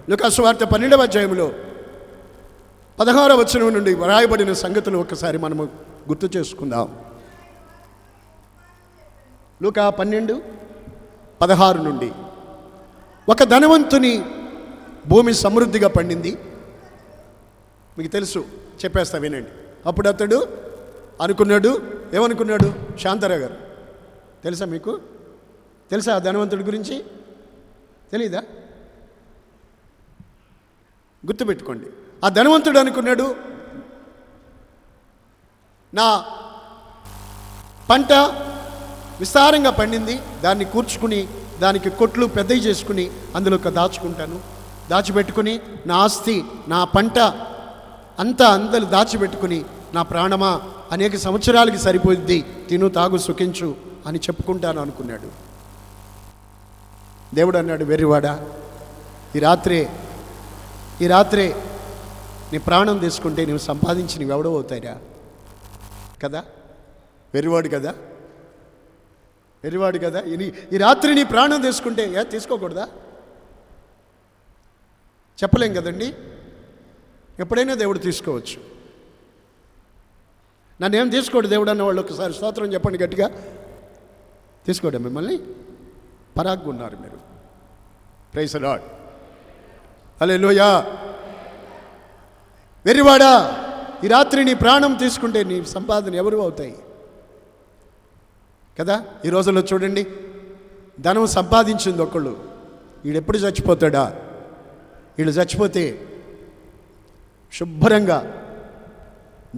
లూకా సువార్త 12వ అధ్యాయంలో 16వ వచనం నుండి రాయబడిన సంగతులు ఒకసారి మనము గుర్తు చేసుకుందాం. లూకా 12:16 నుండి. ఒక ధనవంతుని భూమి సమృద్ధిగా పండింది. మీకు తెలుసు, చెప్పేస్తా వినండి. అప్పుడు అతడు అనుకున్నాడు, ఏమనుకున్నాడు? శాంతారావు గారు తెలుసా మీకు? తెలుసా ఆ ధనవంతుడి గురించి? తెలీదా? గుర్తుపెట్టుకోండి. ఆ ధనవంతుడు అనుకున్నాడు, నా పంట విస్తారంగా పండింది, దాన్ని కూర్చుకుని దానికి కొట్లు పెద్దవి చేసుకుని అందులో దాచుకుంటాను, దాచిపెట్టుకుని నా ఆస్తి నా పంట అంతా అందరూ దాచిపెట్టుకుని నా ప్రాణమా అనేక సంవత్సరాలకి సరిపోద్ది, తిను తాగు సుఖించు అని చెప్పుకుంటాను అనుకున్నాడు. దేవుడు అన్నాడు, వెర్రివాడా, ఈ రాత్రే నీ ప్రాణం తీసుకుంటే నువ్వు సంపాదించి నువ్వు ఎవడో అవుతాయిరా కదా, వెర్రివాడు కదా, ఈ రాత్రి నీ ప్రాణం తీసుకుంటే తీసుకోకూడదా? చెప్పలేం కదండి. ఎప్పుడైనా దేవుడు తీసుకోవచ్చు. నన్నేం తీసుకోడు దేవుడు అన్న వాళ్ళు ఒకసారి స్తోత్రం చెప్పండి గట్టిగా. తీసుకోండి, మిమ్మల్ని పరాగ్గా ఉన్నారు మీరు. ప్రైజ్ ది లార్డ్, హల్లెలూయా. వెర్రివాడా, ఈ రాత్రి నీ ప్రాణం తీసుకుంటే నీ సంపాదన ఎవరు అవుతాయి కదా. ఈ రోజుల్లో చూడండి, ధనం సంపాదించింది ఒకళ్ళు, వీడెప్పుడు చచ్చిపోతాడా, వీళ్ళు చచ్చిపోతే శుభ్రంగా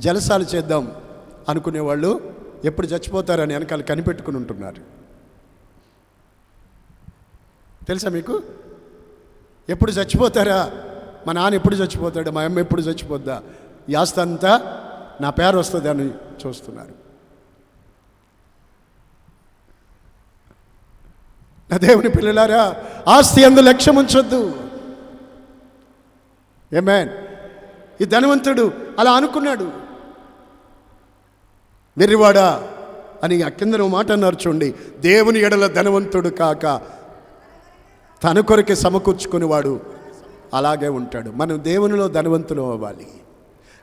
జలసాలు చేద్దాం అనుకునేవాళ్ళు ఎప్పుడు చచ్చిపోతారని వెనకాల కనిపెట్టుకుని ఉంటున్నారు. తెలుసా మీకు? ఎప్పుడు చచ్చిపోతారా, మా నాన్న ఎప్పుడు చచ్చిపోతాడా, మా అమ్మ ఎప్పుడు చచ్చిపోద్దా, ఈ ఆస్తి అంతా నా పేరు వస్తుంది అని చూస్తున్నారు. నా దేవుని పిల్లలారా, ఆస్తి అందు లక్ష్యం ఉంచొద్దు. ఆమేన్. ఈ ధనవంతుడు అలా అనుకున్నాడు. వెర్రివాడా అని కింద మాట అన్నారు చూడండి, దేవుని ఎడల ధనవంతుడు కాక తన కొరకే సమకూర్చుకునేవాడు అలాగే ఉంటాడు. మనం దేవునిలో ధనవంతులు అవ్వాలి,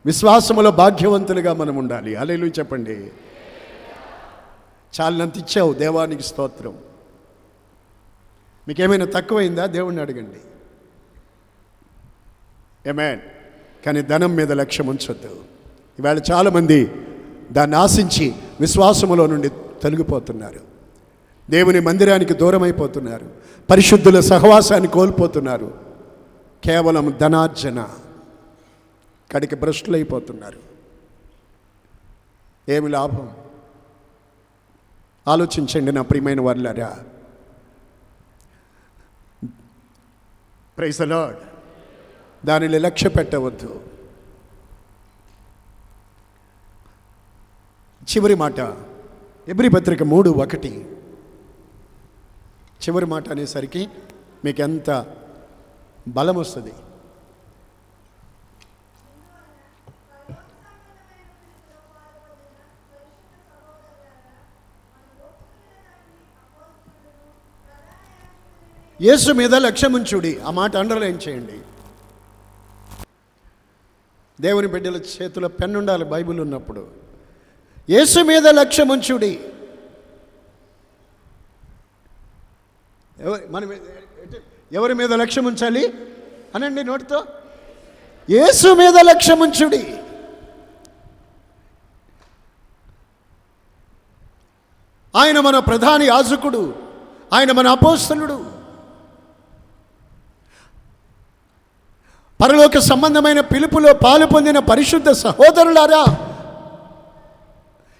విశ్వాసములో భాగ్యవంతులుగా మనం ఉండాలి. హల్లెలూయా చెప్పండి. చాలినంత ఇచ్చావు, దేవానికి స్తోత్రం. మీకేమైనా తక్కువైందా? దేవుణ్ణి అడగండి. ఆమేన్. కానీ ధనం మీద లక్ష్యం ఉంచొద్దు. ఇవాళ చాలామంది దాన్ని ఆశించి విశ్వాసములో నుండి తొలగిపోతున్నారు, దేవుని మందిరానికి దూరం అయిపోతున్నారు, పరిశుద్ధుల సహవాసాన్ని కోల్పోతున్నారు, కేవలం ధనార్జన కడికి భ్రష్టులు అయిపోతున్నారు. ఏమి లాభం? ఆలోచించండి నా ప్రియమైన వారులారా. Praise the Lord. దానిని లక్ష్య పెట్టవద్దు. చివరి మాట ఎబ్రీ పత్రిక 3:1. చివరి మాట అనేసరికి మీకు ఎంత బలం వస్తుంది. యేసు మీద లక్ష్యముంచుడి. ఆ మాట అండర్లైన్ చేయండి. దేవుని బిడ్డల చేతిలో పెన్ను ఉండాలి బైబిల్ ఉన్నప్పుడు. యేసు మీద లక్ష్యముంచుడి. ఎవరి మీద లక్ష్యం ఉంచాలి అనండి నోటితో. యేసు మీద లక్ష్యముంచుడి. ఆయన మన ప్రధాన యాజకుడు, ఆయన మన అపోస్తలుడు. పరలోక సంబంధమైన పిలుపులో పాలు పొందిన పరిశుద్ధ సహోదరులారా,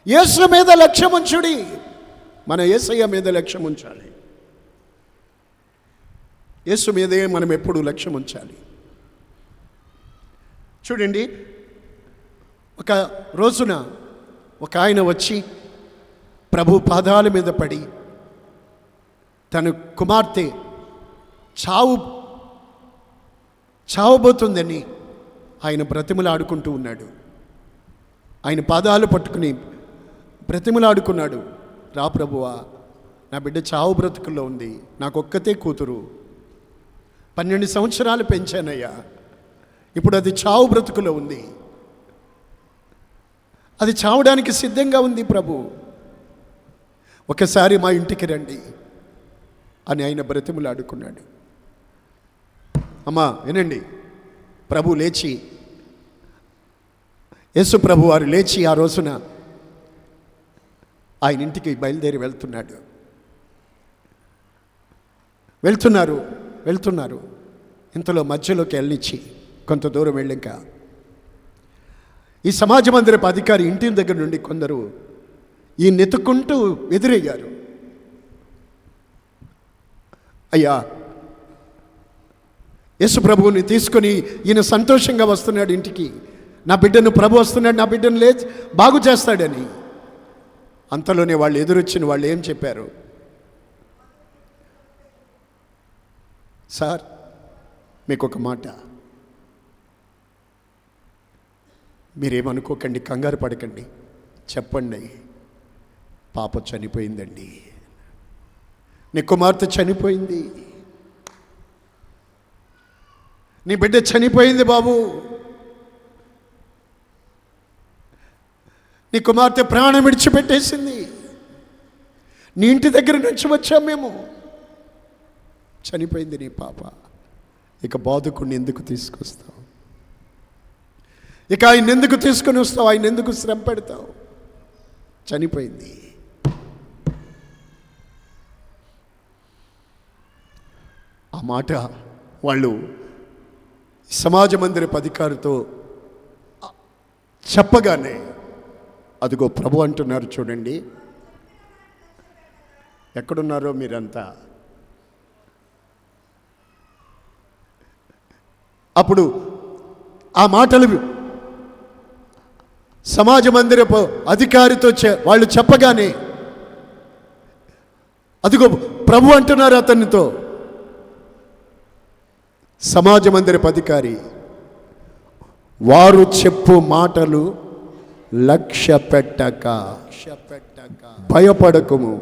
యేసు మీద లక్ష్యం ఉంచుడి. మన యేసయ్య మీద లక్ష్యం ఉంచాలి. యేసు మీదే మనం ఎప్పుడు లక్ష్యం ఉంచాలి. చూడండి, ఒక రోజున ఒక ఆయన వచ్చి ప్రభు పాదాల మీద పడి తన కుమార్తె చావబోతుందని ఆయన బ్రతిమలాడుకుంటూ ఉన్నాడు. ఆయన పాదాలు పట్టుకుని బ్రతిమలాడుకున్నాడు. రా ప్రభువా, నా బిడ్డ చావు బ్రతుకుల్లో ఉంది, నాకొక్కతే కూతురు, 12 సంవత్సరాలు పెంచానయ్యా, ఇప్పుడు అది చావు బ్రతుకులో ఉంది, అది చావడానికి సిద్ధంగా ఉంది ప్రభు, ఒకసారి మా ఇంటికి రండి అని ఆయన బ్రతిమలాడుకున్నాడు. అమ్మా వినండి, ప్రభు లేచి, యేసు ప్రభు వారు లేచి ఆ రోజున ఆయన ఇంటికి బయలుదేరి వెళ్తున్నారు. ఇంతలో మధ్యలోకి వెళ్ళనిచ్చి కొంత దూరం వెళ్ళాక ఈ సమాజ మందిరపు అధికారి ఇంటి దగ్గర నుండి కొందరు ఈ నెతుక్కుంటూ ఎదురయ్యారు. అయ్యా, యేసు ప్రభువుని తీసుకొని ఈయన సంతోషంగా వస్తున్నాడు ఇంటికి, నా బిడ్డను ప్రభు వస్తున్నాడు, నా బిడ్డను లేచి బాగు చేస్తాడని. అంతలోనే వాళ్ళు ఎదురొచ్చిన వాళ్ళు ఏం చెప్పారు? సార్, మీకు ఒక మాట, మీరేమనుకోకండి, కంగారు పడకండి, చెప్పండి, పాప చనిపోయిందండి, నీ కుమార్తె చనిపోయింది, నీ బిడ్డ చనిపోయింది బాబు, నీ కుమార్తె ప్రాణం విడిచిపెట్టేసింది, నీ ఇంటి దగ్గర నుంచి వచ్చాం మేము, చనిపోయింది నీ పాప, ఇక బాధకుడిని ఎందుకు తీసుకొస్తావు? ఇక ఆయన ఎందుకు తీసుకొని వస్తావు? ఆయన ఎందుకు శ్రమ పెడతావు? చనిపోయింది. ఆ మాట వాళ్ళు సమాజ మందిరపు అధికారితో చెప్పగానే, అదిగో ప్రభు అంటున్నారు చూడండి, ఎక్కడున్నారో మీరంతా. అప్పుడు ఆ మాటలు సమాజ మందిరపు అధికారితో వాళ్ళు చెప్పగానే, అదిగో ప్రభు అంటున్నారు అతనితో. సమాజ మందిరపు అధికారి, వారు చెప్పు మాటలు లక్ష్య పెట్టక భయపడకుము,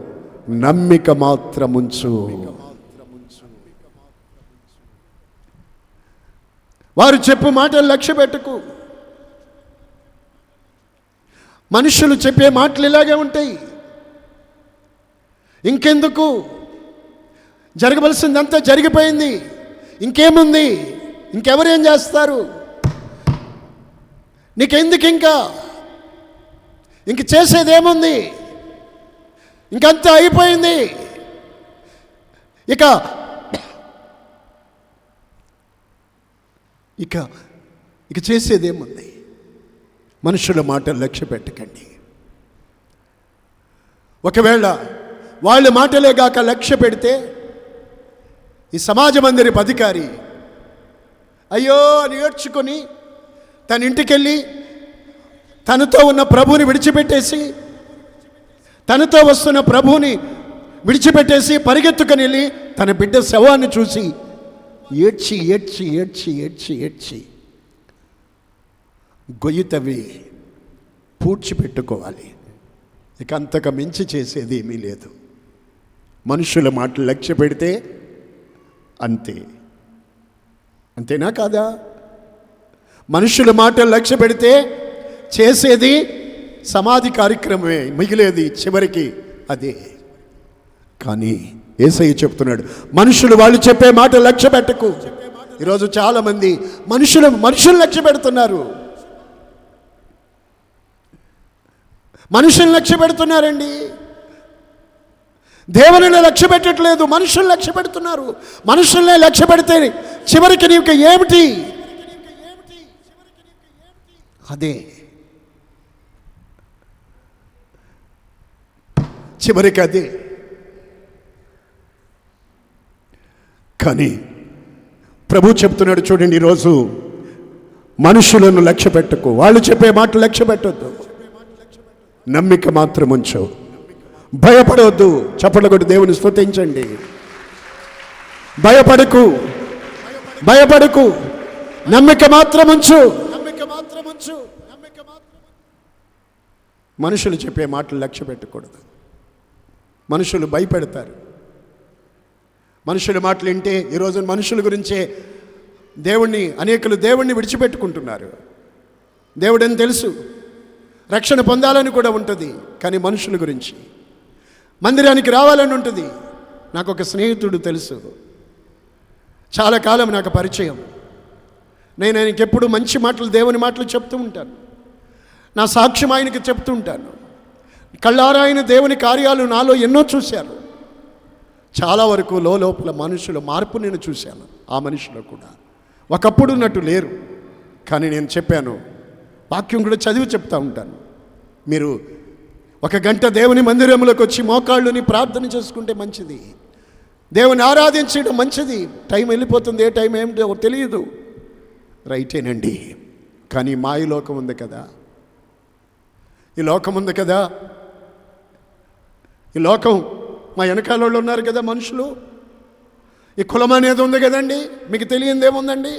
నమ్మిక మాత్రముంచు. వారు చెప్పు మాటలు లక్ష్య పెట్టకు. మనుషులు చెప్పే మాటలు ఇలాగే ఉంటాయి. ఇంకెందుకు, జరగవలసిందంతా జరిగిపోయింది, ఇంకేముంది, ఇంకెవరేం చేస్తారు, నీకెందుకు, ఇంక చేసేదేముంది, ఇంకంతా అయిపోయింది, ఇక ఇక ఇక చేసేదేముంది. మనుషుల మాటలు లక్ష్య పెట్టకండి. ఒకవేళ వాళ్ళ మాటలే గాక లక్ష్య పెడితే, ఈ సమాజ మందిరపు అధికారి అయ్యో అని ఏడ్చుకొని తన ఇంటికెళ్ళి తనతో ఉన్న ప్రభువుని విడిచిపెట్టేసి, తనతో వస్తున్న ప్రభువుని విడిచిపెట్టేసి పరిగెత్తుకొని వెళ్ళి తన బిడ్డ శవాన్ని చూసి ఏడ్చి ఏడ్చి ఏడ్చి ఏడ్చి ఏడ్చి గొయ్యి తవ్వి పూడ్చిపెట్టుకోవాలి. ఇక అంతకు మించి చేసేది ఏమీ లేదు. మనుషుల మాటలు లక్ష్య పెడితే అంతే. అంతేనా కాదా? మనుషుల మాటలు లక్ష్య పెడితే చేసేది సమాధి కార్యక్రమమే, మిగిలేది చివరికి అదే. కానీ యేసయ్య చెప్తున్నాడు, మనుషులు వాళ్ళు చెప్పే మాట లక్ష్య పెట్టకు. ఈరోజు చాలామంది మనుషులు లక్ష్య పెడుతున్నారు, మనుషులు లక్ష్య పెడుతున్నారండి. దేవునిని లక్ష్య పెట్టట్లేదు, మనుషులు లక్ష్య పెడుతున్నారు. మనుషుల్నే లక్ష్య పెడితే చివరికి నీకు ఏమిటి? అదే చివరికి అదే. కానీ ప్రభు చెప్తున్నాడు చూడండి, ఈరోజు మనుషులను లక్ష్య పెట్టకు, వాళ్ళు చెప్పే మాటలు లక్ష్య పెట్టొద్దు, నమ్మిక మాత్రం ఉంచు, భయపడవద్దు. చప్పట్లు కొట్టి దేవుని స్తుతించండి. భయపడకు, భయపడకు, నమ్మిక మాత్రం ఉంచు. మనుషులు చెప్పే మాటలు లక్ష్య పెట్టకూడదు. మనుషులు భయపెడతారు. మనుషుల మాటలు వింటే ఈరోజు మనుషుల గురించే అనేకులు దేవుణ్ణి విడిచిపెట్టుకుంటున్నారు. దేవుడని తెలుసు, రక్షణ పొందాలని కూడా ఉంటుంది, కానీ మనుషుల గురించి మందిరానికి రావాలని ఉంటుంది. నాకు ఒక స్నేహితుడు తెలుసు, చాలా కాలం నాకు పరిచయం. నేను ఆయనకి ఎప్పుడు మంచి మాటలు, దేవుని మాటలు చెప్తూ ఉంటాను. నా సాక్ష్యం ఆయనకి చెప్తూ ఉంటాను. కళ్ళారా ఆయన దేవుని కార్యాలు నాలో ఎన్నో చూశారు. చాలా వరకు లోపల మనుషుల మార్పు నేను చూశాను. ఆ మనుషులు కూడా ఒకప్పుడు ఉన్నట్టు లేరు. కానీ నేను చెప్పాను, వాక్యం కూడా చదివి చెప్తా ఉంటాను. మీరు 1 గంట దేవుని మందిరంలోకి వచ్చి మోకాళ్ళుని ప్రార్థన చేసుకుంటే మంచిది. దేవుని ఆరాధించడం మంచిది. టైం వెళ్ళిపోతుంది, ఏ టైం ఏమిటో తెలియదు. రైటేనండి. కానీ మాయ లోకం ఉంది కదా, ఈ లోకం ఉంది కదా, ఈ లోకం మా వెనకాల వాళ్ళు ఉన్నారు కదా మనుషులు. ఈ కులం అనేది ఉంది కదండి, మీకు తెలియంది ఏముందండి?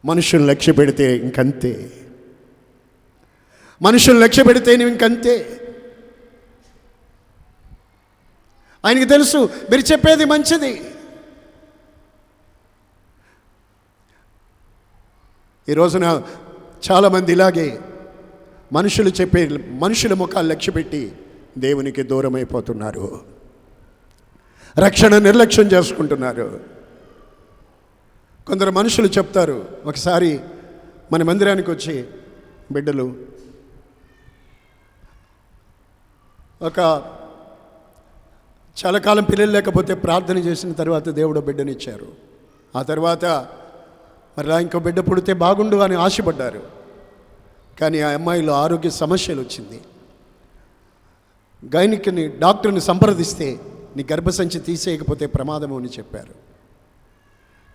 మనుషులను లక్ష్య పెడితే ఇంకంతే, మనుషులను లక్ష్య పెడితే ఇంకంతే. ఆయనకి తెలుసు మీరు చెప్పేది మంచిది. ఈ రోజున చాలామంది ఇలాగే మనుషుల ముఖాలు లక్ష్యపెట్టి దేవునికి దూరం అయిపోతున్నారు. రక్షణ నిర్లక్ష్యం చేసుకుంటున్నారు. కొందరు మనుషులు చెప్తారు, ఒకసారి మన మందిరానికి వచ్చి బిడ్డలు చాలా కాలం పిల్లలు లేకపోతే ప్రార్థన చేసిన తర్వాత దేవుడు బిడ్డనిచ్చారు. ఆ తర్వాత మరలా ఇంకో బిడ్డ పుడితే బాగుండు అని ఆశపడ్డారు. కానీ ఆ అమ్మాయిలో ఆరోగ్య సమస్యలు వచ్చింది. గైనిక్ని డాక్టర్ని సంప్రదిస్తే నీ గర్భసంచి తీసేయకపోతే ప్రమాదము అని చెప్పారు.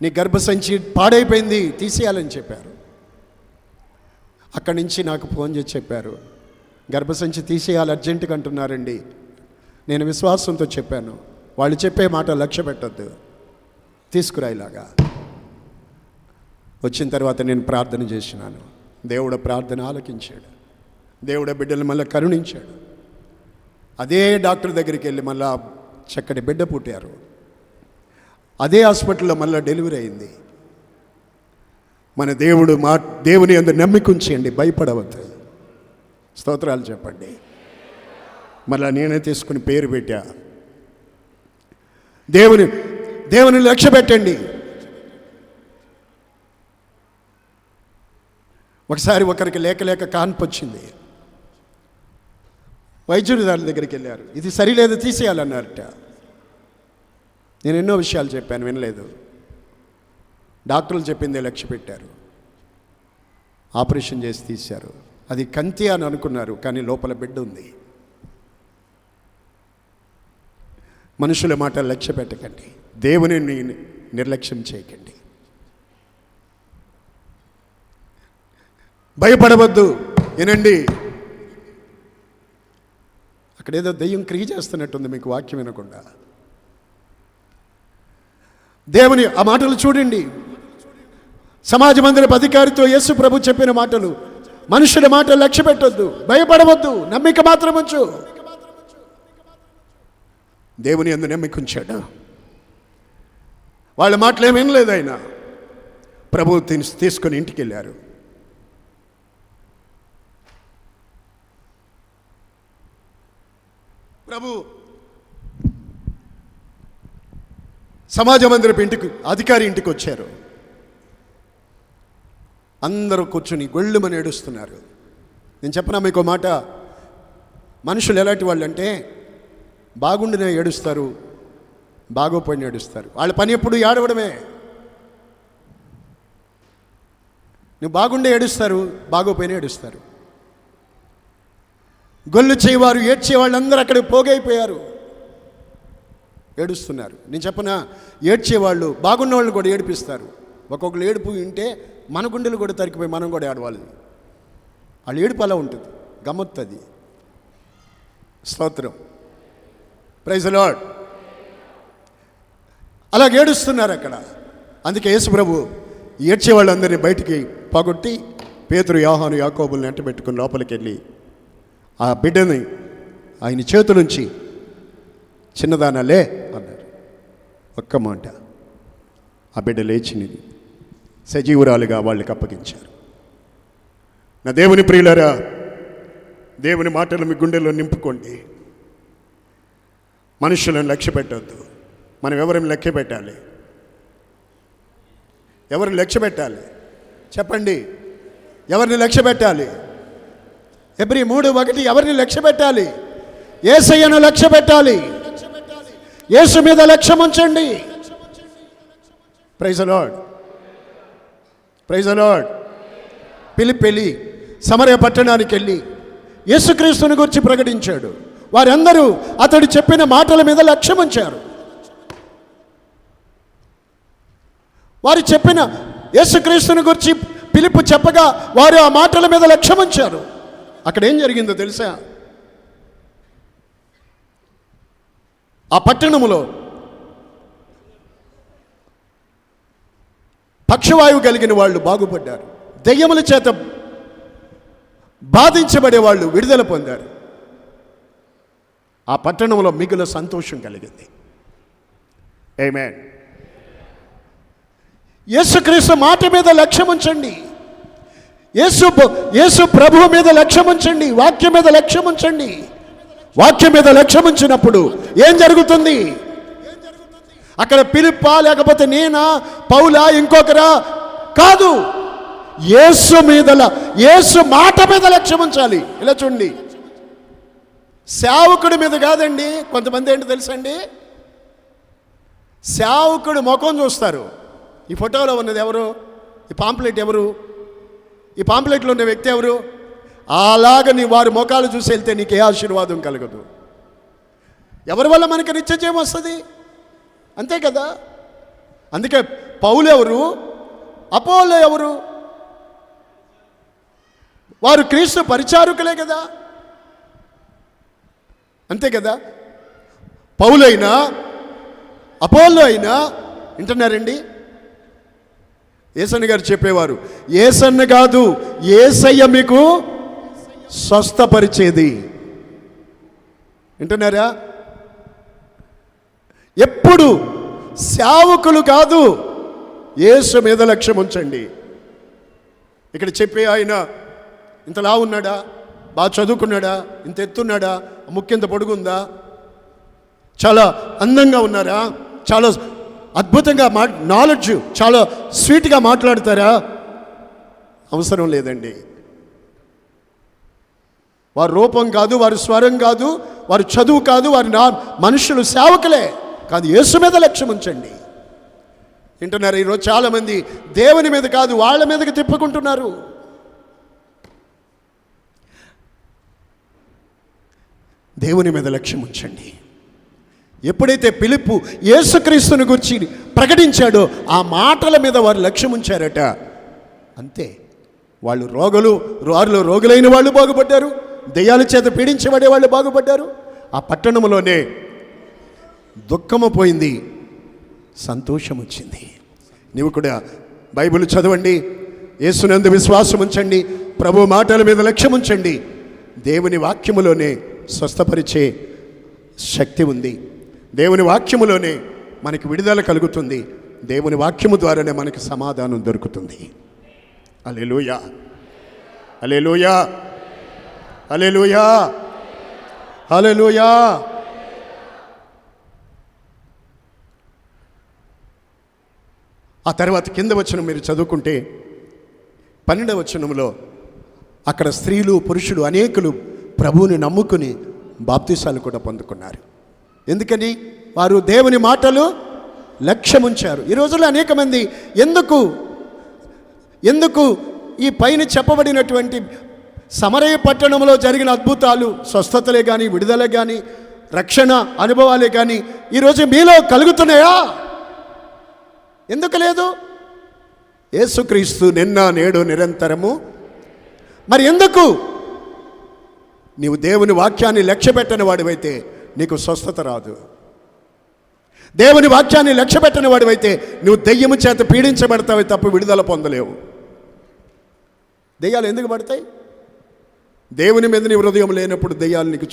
నీ గర్భసంచి పాడైపోయింది, తీసేయాలని చెప్పారు. అక్కడి నుంచి నాకు ఫోన్ చేసి చెప్పారు, గర్భసంచి తీసేయాలి అర్జెంటుగా అంటున్నారండి. నేను విశ్వాసంతో చెప్పాను, వాళ్ళు చెప్పే మాట లక్ష్య పెట్టద్దు, తీసుకురా ఇలాగా. వచ్చిన తర్వాత నేను ప్రార్థన చేసినాను. దేవుడు ప్రార్థన ఆలకించాడు. దేవుడు బిడ్డలు మళ్ళీ కరుణించాడు. అదే డాక్టర్ దగ్గరికి వెళ్ళి మళ్ళా చక్కటి బిడ్డ పుట్టారు. అదే హాస్పిటల్లో మళ్ళీ డెలివరీ అయింది. మన దేవుని యందు నమ్మిక ఉంచండి, భయపడవద్దు. స్తోత్రాలు చెప్పండి. మళ్ళీ నేనే తీసుకుని పేరు పెట్టా. దేవుని లక్ష్య పెట్టండి. ఒకసారి ఒకరికి లేక కాన్పు వచ్చింది. వైద్యుడి దాని దగ్గరికి వెళ్ళారు. ఇది సరిలేదు, తీసేయాలన్నారట. నేను ఎన్నో విషయాలు చెప్పాను, వినలేదు. డాక్టర్లు చెప్పిందే లక్ష్య పెట్టారు. ఆపరేషన్ చేసి తీశారు. అది కంతి అని అనుకున్నారు, కానీ లోపల బిడ్డ ఉంది. మనుషుల మాట లక్ష్య పెట్టకండి, దేవుని నిర్లక్ష్యం చేయకండి. భయపడవద్దు. వినండి, అక్కడేదో దెయ్యం క్రియ చేస్తున్నట్టుంది మీకు వాక్యం వినకుండా. దేవుని ఆ మాటలు చూడండి. సమాజ మందిరపు అధికారితో యేసు ప్రభు చెప్పిన మాటలు, మనుషుల మాట లక్ష్య పెట్టొద్దు, భయపడవద్దు, నమ్మిక మాత్రం ఉంచు. దేవుని యందు నమ్మిక ఉంచాడు. వాళ్ళ మాటలు ఏమీ వినలేదు ఆయన. ప్రభు తీసుకొని ఇంటికి వెళ్ళారు. ప్రభు సమాజ మందిరపు అధికారి ఇంటికి వచ్చారు. అందరూ కూర్చుని గొళ్ళుమని ఏడుస్తున్నారు. నేను చెప్పనా మీకు మాట, మనుషులు ఎలాంటి వాళ్ళు అంటే బాగుండిన ఏడుస్తారు, బాగోపోయిన ఏడుస్తారు. వాళ్ళ పని ఎప్పుడు ఏడవడమే. నువ్వు బాగుండే ఏడుస్తారు, బాగోపోయిన ఏడుస్తారు. గొల్లు చేయవారు, ఏడ్చే వాళ్ళందరూ అక్కడ పోగైపోయారు, ఏడుస్తున్నారు. నేను చెప్పనా, ఏడ్చేవాళ్ళు బాగున్న వాళ్ళని కూడా ఏడిపిస్తారు. ఒక్కొక్కరు ఏడుపు వింటే మన గుండెలు కూడా తరికిపోయి మనం కూడా ఏడవాలి. వాళ్ళు ఏడుపు అలా ఉంటుంది, గమ్మత్తది. స్తోత్రం, ప్రైజ్ ది లార్డ్. అలాగ ఏడుస్తున్నారు అక్కడ. అందుకే యేసు ప్రభు ఏడ్చే వాళ్ళందరినీ బయటికి పోగొట్టి పేతురు, యోహాను, యాకోబుల్ని వెంట పెట్టుకుని లోపలికి వెళ్ళి ఆ బిడ్డని ఆయన చేతుల నుంచి చిన్నదానాలే అన్నారు. ఒక్క మాట, ఆ బిడ్డ లేచి సజీవురాలుగా వాళ్ళకి అప్పగించారు. నా దేవుని ప్రియులారా, దేవుని మాటలు మీ గుండెల్లో నింపుకోండి. మనుషులను లక్ష్య పెట్టవద్దు. మనం ఎవరిని లక్ష్య పెట్టాలి? ఎవరిని లక్ష్య పెట్టాలి చెప్పండి? ఎవరిని లక్ష్య పెట్టాలి? హెబ్రీ 3:1 ఎవరిని లక్ష్య పెట్టాలి? యేసయ్యను లక్ష్య పెట్టాలి. యేసు మీద లక్ష్యం ఉంచండి. Praise the Lord, praise the Lord. ఫిలిప్పీ సమరయ పట్టణానికి వెళ్ళి యేసుక్రీస్తుని గురించి ప్రకటించాడు. వారందరూ అతడు చెప్పిన మాటల మీద లక్ష్యం ఉంచారు. వారు చెప్పిన యేసుక్రీస్తుని గురించి పిలుపు చెప్పగా వారు ఆ మాటల మీద లక్ష్యం ఉంచారు. అక్కడ ఏం జరిగిందో తెలుసా? ఆ పట్టణములో పక్షవాయువు కలిగిన వాళ్ళు బాగుపడ్డారు. దెయ్యముల చేత బాధించబడే వాళ్ళు విడుదల పొందారు. ఆ పట్టణంలో మిగుల సంతోషం కలిగింది. ఆమేన్. యేసుక్రీస్తు మాట మీద లక్ష్యం ఉంచండి. యేసు ప్రభువు మీద లక్ష్యం ఉంచండి. వాక్యం మీద లక్ష్యం ఉంచండి. వాక్యం మీద లక్ష్యం ఉంచినప్పుడు ఏం జరుగుతుంది? అక్కడ పిలుపా, లేకపోతే నేనా, పౌలా, ఇంకొకరా కాదు, యేసు మాట మీద లక్ష్యం ఉంచాలి. ఇలా చూడండి, సేవకుడి మీద కాదండి. కొంతమంది ఏంటో తెలుసండి, సేవకుడు ముఖం చూస్తారు. ఈ ఫోటోలో ఉన్నది ఎవరు? ఈ పాంప్లెట్ ఎవరు? ఈ పాంప్లెట్లో ఉన్న వ్యక్తి ఎవరు? అలాగని వారి ముఖాలు చూసి వెళ్తే నీకు ఏ ఆశీర్వాదం కలగదు. ఎవరి వల్ల మనకి నిత్యజయం వస్తుంది? అంతే కదా. అందుకే పౌలు ఎవరు? అపోల్లో ఎవరు? వారు క్రీస్తు పరిచారకులే కదా. అంతే కదా. పౌలు అయినా అపోల్లో అయినా, వింటున్నారండి, యేసన్న గారు చెప్పేవారు, యేసన్న కాదు, యేసయ్య మీకు స్వస్థపరిచేది. వింటున్నారా? ఎప్పుడు సేవకులు కాదు, యేసు మీద లక్ష్యం ఉంచండి. ఇక్కడ చెప్పే ఆయన ఇంతలా ఉన్నాడా? బాగా చదువుకున్నాడా? ఇంత ఎత్తున్నాడా? ముక్కింత పొడుగుందా? చాలా అందంగా ఉన్నారా? చాలా అద్భుతంగా నాలెడ్జ్, చాలా స్వీట్గా మాట్లాడతారా? అవసరం లేదండి. వారి రూపం కాదు, వారి స్వరం కాదు, వారి చదువు కాదు, వారి మనుషులు సేవకులే కాదు, యేసు మీద లక్ష్యం ఉంచండి. వింటున్నారు? ఈరోజు చాలామంది దేవుని మీద కాదు, వాళ్ళ మీదకి తిప్పుకుంటున్నారు. దేవుని మీద లక్ష్యం ఉంచండి. ఎప్పుడైతే పిలుపు యేసుక్రీస్తుని గురించి ప్రకటించాడో ఆ మాటల మీద వారు లక్ష్యం ఉంచారట. అంతే, వాళ్ళు వారిలో రోగులైన వాళ్ళు బాగుపడ్డారు, దెయ్యాల చేత పీడించబడే వాళ్ళు బాగుపడ్డారు. ఆ పట్టణంలోనే దుఃఖము పోయింది, సంతోషం వచ్చింది. నీవు కూడా బైబిల్ చదవండి, యేసునందు విశ్వాసం ఉంచండి, ప్రభు మాటల మీద లక్ష్యం ఉంచండి. దేవుని వాక్యములోనే స్వస్థపరిచే శక్తి ఉంది. దేవుని వాక్యములోనే మనకి విడుదల కలుగుతుంది. దేవుని వాక్యము ద్వారానే మనకి సమాధానం దొరుకుతుంది. హల్లెలూయా, హల్లెలూయా, హల్లెలూయా, హల్లెలూయా. ఆ తర్వాత కింద వచనం మీరు చదువుకుంటే 12వ వచనంలో అక్కడ స్త్రీలు పురుషులు అనేకులు ప్రభువుని నమ్ముకుని బాప్తీసాలు కూడా పొందుకున్నారు. ఎందుకని? వారు దేవుని మాటలు లక్ష్యం ఉంచారు. ఈ రోజుల్లో అనేక మంది ఎందుకు ఈ పైన చెప్పబడినటువంటి సమరయ పట్టణంలో జరిగిన అద్భుతాలు, స్వస్థతలే కానీ, విడుదలే కానీ, రక్షణ అనుభవాలే కానీ ఈరోజు మీలో కలుగుతున్నాయా? ఎందుకు లేదు? యేసుక్రీస్తు నిన్న నేడు నిరంతరము. మరి ఎందుకు? నీవు దేవుని వాక్యాన్ని లక్ష్యపెట్టని వాడివైతే నీకు స్వస్థత రాదు. దేవుని వాక్యాన్ని లక్ష్యపెట్టని వాడివైతే నువ్వు దెయ్యము చేత పీడించబడతావే తప్ప విడుదల పొందలేవు. దెయ్యాలు ఎందుకు పడతాయి? దేవుని మీద నీ హృదయం లేనప్పుడు దెయ్యాలు నీకు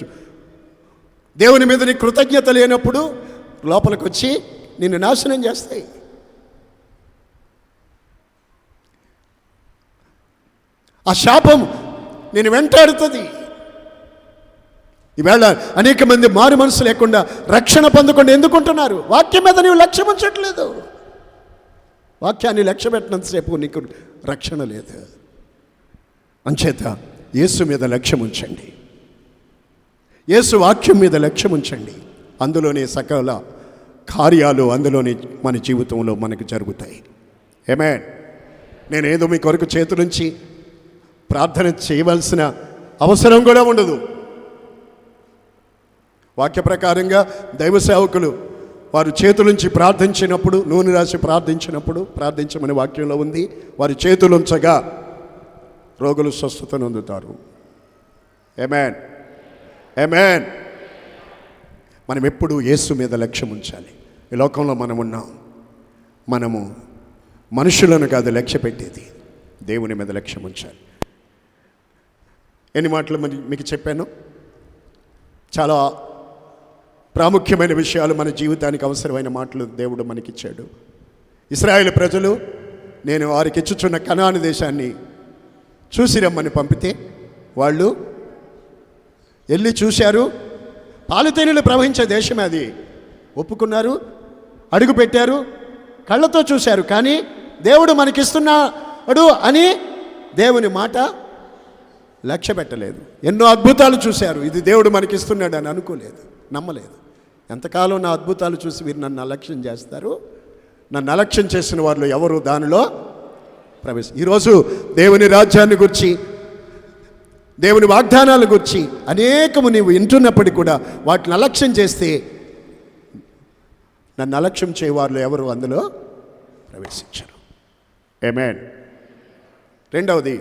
దేవుని మీద నీ కృతజ్ఞత లేనప్పుడు లోపలికి వచ్చి నిన్ను నాశనం చేస్తాయి. ఆ శాపం నేను వెంటాడుతుంది. ఈవేళ అనేక మంది మారు మనసు లేకుండా రక్షణ పొందకుండా ఎందుకుంటున్నారు? వాక్యం మీద నీవు లక్ష్యం ఉంచట్లేదు. వాక్యాన్ని లక్ష్య పెట్టినంతసేపు నీకు రక్షణ లేదు. అంచేత యేసు మీద లక్ష్యం ఉంచండి, యేసు వాక్యం మీద లక్ష్యం ఉంచండి. అందులోనే సకల కార్యాలు అందులోనే మన జీవితంలో మనకు జరుగుతాయి. ఆమేన్. నేనేదో మీ కొరకు చేతులుంచి ప్రార్థన చేయవలసిన అవసరం కూడా ఉండదు. వాక్య ప్రకారంగా దైవ సేవకులు వారు చేతులుంచి ప్రార్థించినప్పుడు, నూనె రాసి ప్రార్థించినప్పుడు, ప్రార్థించమని వాక్యంలో ఉంది, వారి చేతులుంచగా రోగులు స్వస్థతను అందుతారు. ఆమేన్, ఆమేన్. మనం ఎప్పుడు యేసు మీద లక్ష్యం ఉంచాలి. ఈ లోకంలో మనం ఉన్నాం, మనము మనుషులను కాదు లక్ష్య పెట్టేది, దేవుని మీద లక్ష్యం ఉంచాలి. ఎన్ని మాటలు మీకు చెప్పాను. చాలా ప్రాముఖ్యమైన విషయాలు, మన జీవితానికి అవసరమైన మాటలు దేవుడు మనకిచ్చాడు. ఇశ్రాయేలు ప్రజలు, నేను వారికి ఇచ్చుచున్న కనాను దేశాన్ని చూసి రమ్మని పంపితే వాళ్ళు వెళ్ళి చూశారు. పాలుతేనెలు ప్రవహించే దేశమే అది. ఒప్పుకున్నారు, అడుగు పెట్టారు, కళ్ళతో చూశారు. కానీ దేవుడు మనకిస్తున్నాడు అని దేవుని మాట లక్ష్య పెట్టలేదు. ఎన్నో అద్భుతాలు చూశారు, ఇది దేవుడు మనకిస్తున్నాడు అని అనుకోలేదు, నమ్మలేదు. ఎంతకాలం నా అద్భుతాలు చూసి వీరు నన్ను అలక్ష్యం చేస్తారు, నన్ను అలక్ష్యం చేసిన వాళ్ళు ఎవరు దానిలో ఈరోజు దేవుని రాజ్యాన్ని గురించి, దేవుని వాగ్దానాల గురించి అనేకము నీవు వింటున్నప్పటికీ కూడా వాటిని అలక్ష్యం చేస్తే నన్ను అలక్ష్యం చేయవాళ్ళు ఎవరు అందులో ప్రవేశించరు. ఆమేన్. రెండవది,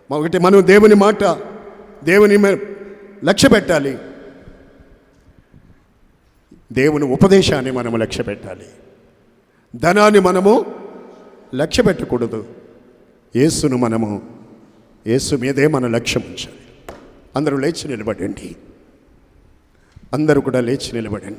ఒకటి మనం దేవుని మాట, దేవుని లక్ష్య పెట్టాలి. దేవుని ఉపదేశాన్ని మనము లక్ష్య పెట్టాలి. ధనాన్ని మనము లక్ష్య పెట్టకూడదు. యేసు మీదే మన లక్ష్యం ఉంచాలి. అందరూ లేచి నిలబడండి. అందరూ కూడా లేచి నిలబడండి.